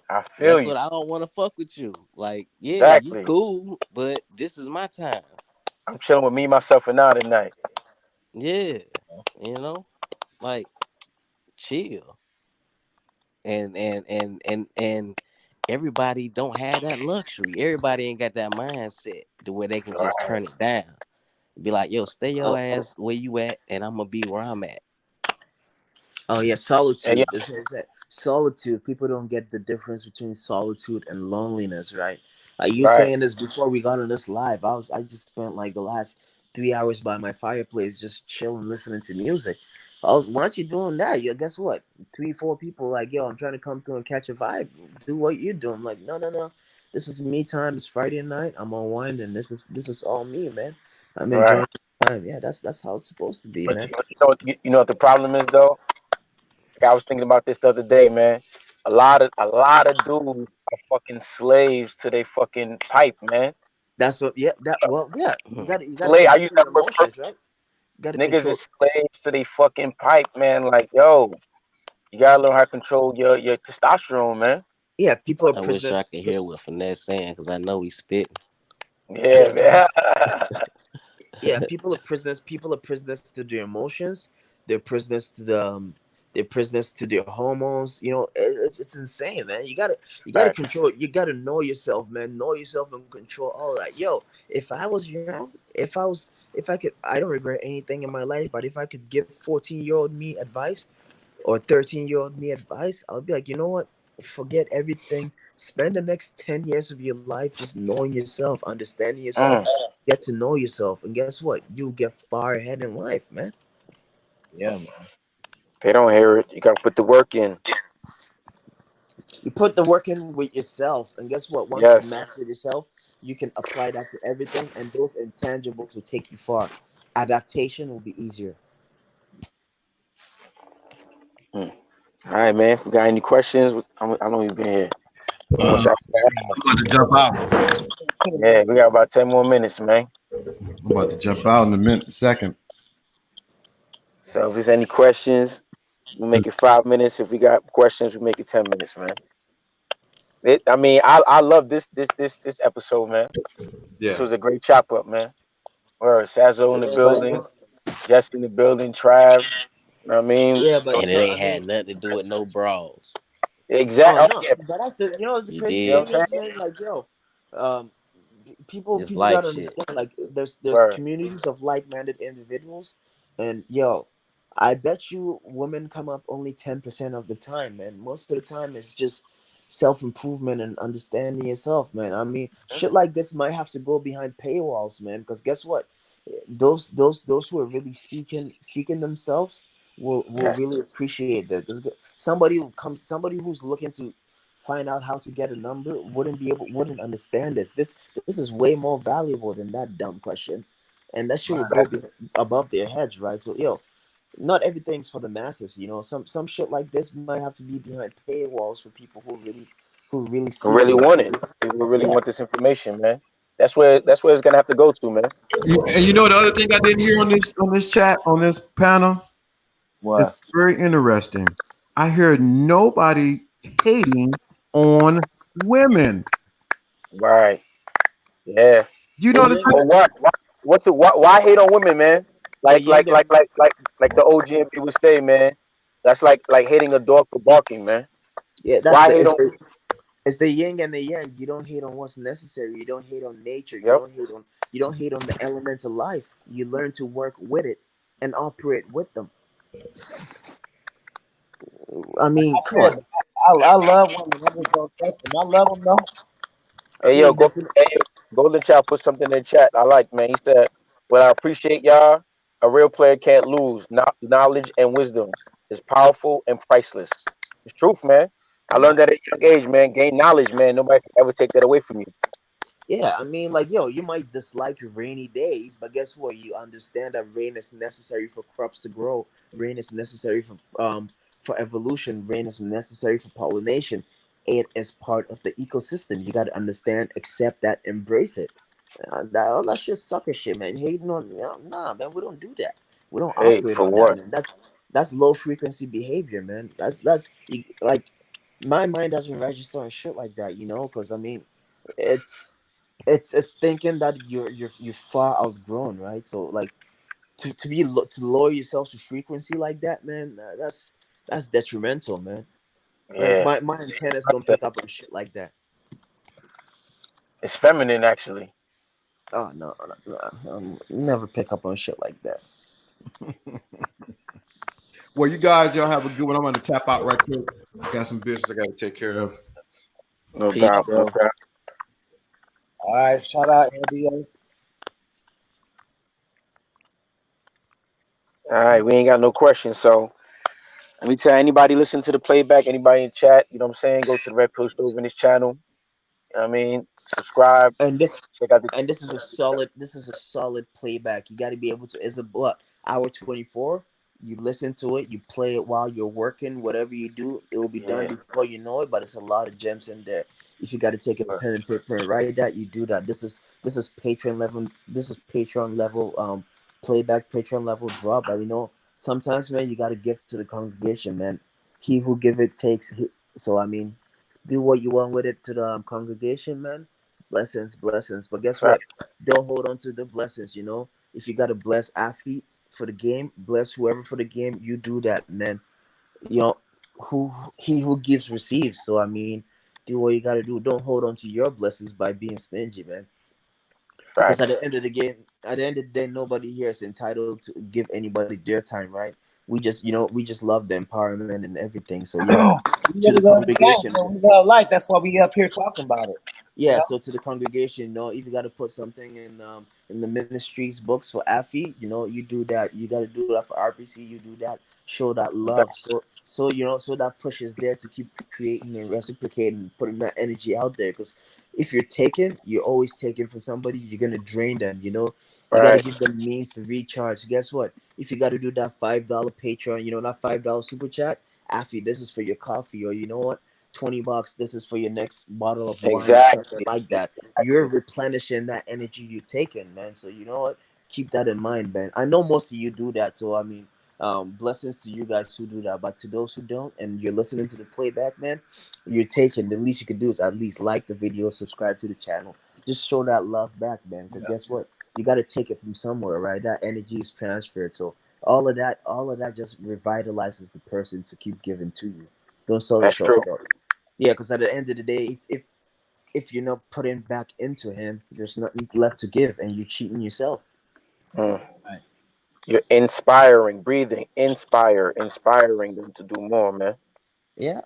I feel That's you. what I don't want to fuck with you. Like, yeah, you Exactly. cool, but this is my time. I'm chilling with me, myself, and I tonight. Yeah, you know, like chill. And everybody don't have that luxury. Everybody ain't got that mindset to where they can just turn it down. Be like, yo, stay your ass where you at, and I'm gonna be where I'm at. Oh yeah, And yeah, solitude. This is that solitude. People don't get the difference between solitude and loneliness, right? You right. saying this before we got on this live. I just spent like the last 3 hours by my fireplace, just chilling, listening to music. Once you're doing that, you guess what? 3, 4 people like, yo, I'm trying to come through and catch a vibe. Do what you're doing. I'm like, no, no, no. This is me time. It's Friday night. I'm unwinding. This is all me, man. I'm Right. enjoying the time. Yeah, that's how it's supposed to be, But man. you know what the problem is though? I was thinking about this the other day, man. A lot of dudes are fucking slaves to their fucking pipe, man. That's what. Yeah. That. Well. Yeah. You gotta Slave. I use control that your word emotions, purpose. right? You gotta Niggas control. is slaves to their fucking pipe, man. Like, yo, you gotta learn how to control your testosterone, man. Yeah. People are I wish I prisoners. could hear what Finesse saying because I know he's spitting. Yeah, Yeah. man. Yeah, people are prisoners. People are prisoners to their emotions. They're prisoners to the. They're prisoners to their hormones. You know, it's insane, man. You gotta Right. control. You gotta know yourself, man. Know yourself and control all that. Yo, if I was young, if I could, I don't regret anything in my life. But if I could give 14-year-old me advice or 13-year-old me advice, I would be like, you know what? Forget everything. Spend the next 10 years of your life just knowing yourself, understanding yourself, Mm. get to know yourself, and guess what? You'll get far ahead in life, man. Yeah, man. They don't hear it. You gotta put the work in. You put the work in with yourself, and guess what? Once you Yes. master yourself, you can apply that to everything, and those intangibles will take you far. Adaptation will be easier. Mm. All right, man. If we got any questions, I know you've been here. What y'all got? I'm about to jump out. Yeah, we got about 10 more minutes, man. I'm about to jump out in a minute, second. So if there's any questions, we make it 5 minutes. If we got questions, we make it 10 minutes, man. I mean, I love this episode, man. This Yeah. was a great chop up, man. Or Sazzo in the Yeah, but you building, know, Jess in the building, Trav. You know what I mean? yeah, but And you it know, ain't I mean, had nothing to do with no brawls. oh Exactly. Oh no, yeah. but that's the you know what the You crazy You know did. thing what I'm is, saying? man. Like yo, um, It's people life gotta shit. understand. Like there's Word. communities of like-minded individuals, and yo, I bet you women come up only 10% of the time, man. Most of the time, it's just self-improvement and understanding yourself, man. I mean, shit like this might have to go behind paywalls, man. Because guess what? Those who are really seeking themselves will Yes. really appreciate that. Somebody will come. Somebody who's looking to find out how to get a number wouldn't understand this. This is way more valuable than that dumb question, and that shit will go above their heads, right? So yo, not everything's for the masses, you know. Some shit like this might have to be behind paywalls for people who really I seek really it. want it. People really Yeah, want this information, man. That's where it's gonna have to go to, man. And you know the other thing I didn't hear on this chat on this panel. It's What? very interesting. I hear nobody hating on women. Right. Yeah. You the know the yin, Or what? What's it? Why hate on women, man? the Like yin like like and like like like the OGMP would say, man. That's like hating a dog for barking, man. yeah, that's Why the hate on? it's the yin and the yang. You don't hate on what's necessary. You don't hate on nature. Yep. You don't hate on the elements of life. You learn to work with it and operate with them. I mean, I come said, on. I love women. I just don't trust them. I love them though. Hey yo, Yeah, go. Hey, Golden Child put something in the chat. I like, man. He said, "Well, I appreciate y'all. A real player can't lose. Knowledge and wisdom is powerful and priceless. It's truth, man. I learned that at a young age, man. Gain knowledge, man. Nobody can ever take that away from you. yeah, I mean, like, yo, you might dislike rainy days, but guess what? You understand that rain is necessary for crops to grow. Rain is necessary for evolution. Rain is necessary for pollination. It is part of the ecosystem. You got to understand, accept that, embrace it. All that shit sucker shit, man. Hating on, nah, man. We don't do that. We don't Hey, operate for on that, what? man. That's low frequency behavior, man. Like my mind doesn't register on shit like that, you know, because I mean, it's it's thinking that you're far outgrown, right? So like to lower yourself to frequency like that, man, that's detrimental, man. Like Yeah, my antennas don't pick up on shit like that. it's feminine, actually. Oh no, never pick up on shit like that. Well, you guys, y'all have a good one. I'm going to tap out right quick. I got some business I got to take care of. No Peace, doubt, no bro. doubt. All right, shout out NBA. All right, we ain't got no questions. So let me tell anybody listening to the playback, anybody in chat, you know what I'm saying? Go to the Red Pill Stove in this channel. You know what I mean? Subscribe. And this Check out the and this is a solid playback. You got to be able to. It's a what hour 24. You listen to it. You play it while you're working. Whatever you do, it will be done before you know it. But it's a lot of gems in there. If you got to take a pen and paper and write that, you do that. This is Patreon level. This is Patreon level playback. Patreon level drop. But you know, sometimes man, you got to give to the congregation, man. He who give it takes. So I mean, do what you want with it to the congregation, man. Blessings, blessings. But guess what? fact. Don't hold on to the blessings, you know. If you gotta bless athlete for the game, bless whoever for the game, you do that, man. You know, who gives receives. So I mean, do what you gotta do. Don't hold on to your blessings by being stingy, man. Because at Facts. the end of the game, at the end of the day, nobody here is entitled to give anybody their time, right? We just, we just love the empowerment and everything. So yo, We to the really love the game, congregation, so man. we love life. That's why we up here talking about it. You Yeah, know? so to the congregation, if you got to put something in the ministries books for AFI, you do that. You got to do that for RPC. You do that. Show that love. So that push is there to keep creating and reciprocating, putting that energy out there. Because if you're taking, you're always taking from somebody. You're gonna drain them. You got to Right. give them means to recharge. Guess what? If you got to do that $5 Patreon, that $5 super chat, AFI, this is for your coffee, or you know what? $20, this is for your next bottle of wine or something Exactly. like that. You're replenishing that energy you're taking, man. So you know what? Keep that in mind, man. I know most of you do that, so I mean, blessings to you guys who do that. But to those who don't, and you're listening to the playback, man, you're taking. The least you can do is at least like the video, subscribe to the channel, just show that love back, man. Because guess what? You got to take it from somewhere, right? That energy is transferred. So all of that just revitalizes the person to keep giving to you. Don't sell That's yourself true. short. Yeah, because at the end of the day, if you're not putting back into him, there's nothing left to give, and you're cheating yourself. Mm. Right. You're inspiring, breathing, inspiring them to do more, man. Yeah.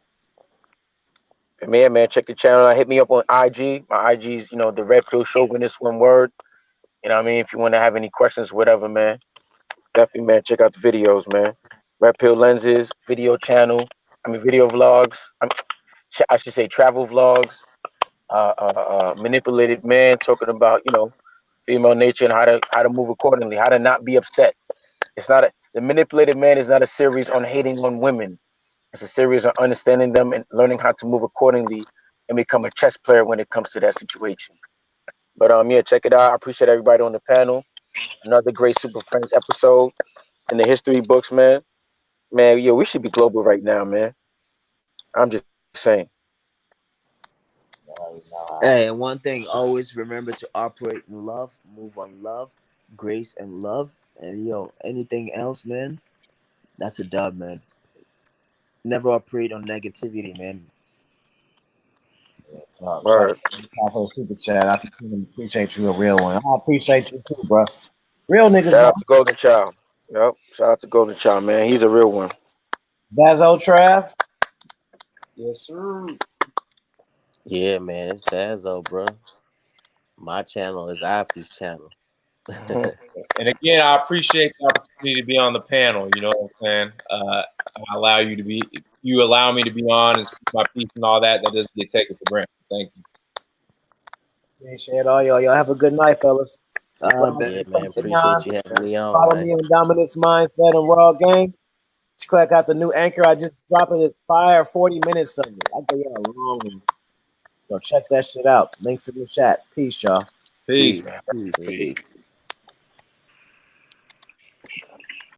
And man, check the channel. Hit me up on IG. My IG's, the Red Pill Chauvinist, one word. You know what I mean? If you want to have any questions, whatever, man. Definitely, man, check out the videos, man. Red Pill Lenses, video channel. Video vlogs. I should say travel vlogs. Manipulated man talking about, female nature and how to move accordingly, how to not be upset. The manipulated man is not a series on hating on women. It's a series on understanding them and learning how to move accordingly and become a chess player when it comes to that situation. But yeah, check it out. I appreciate everybody on the panel. Another great Super Friends episode in the history books, man. Man, yo, we should be global right now, man. I'm just saying. Hey, and one thing, always remember to operate in love, move on love, grace, and love. And anything else, man, that's a dub, man. Never operate on negativity, man. Shout Word. out for the super chat. I appreciate you, a real one. I appreciate you too, bro. Real niggas, Shout man. out to Golden Child. Yep. Shout out to Golden Child, man. He's a real one. That's old Trav. Yes, sir. Yeah, man, it's Sazo, bro. My channel is Afi's channel. Mhm. And again, I appreciate the opportunity to be on the panel. You know what I'm saying? You allow me to be on and speak my piece and all that. That doesn't get taken for granted. Thank you. Appreciate all y'all. Y'all have a good night, fellas. Subscribe Bet. Yeah, to the man, Patreon. appreciate you having me on, Follow man. me on Dominance Mindset and Raw Game. Check out the new anchor. I just dropped it. It's fire 40 minutes of it. I gave y'all a long one. So check that shit out. Links in the chat. Peace, y'all. Peace. Peace. Peace.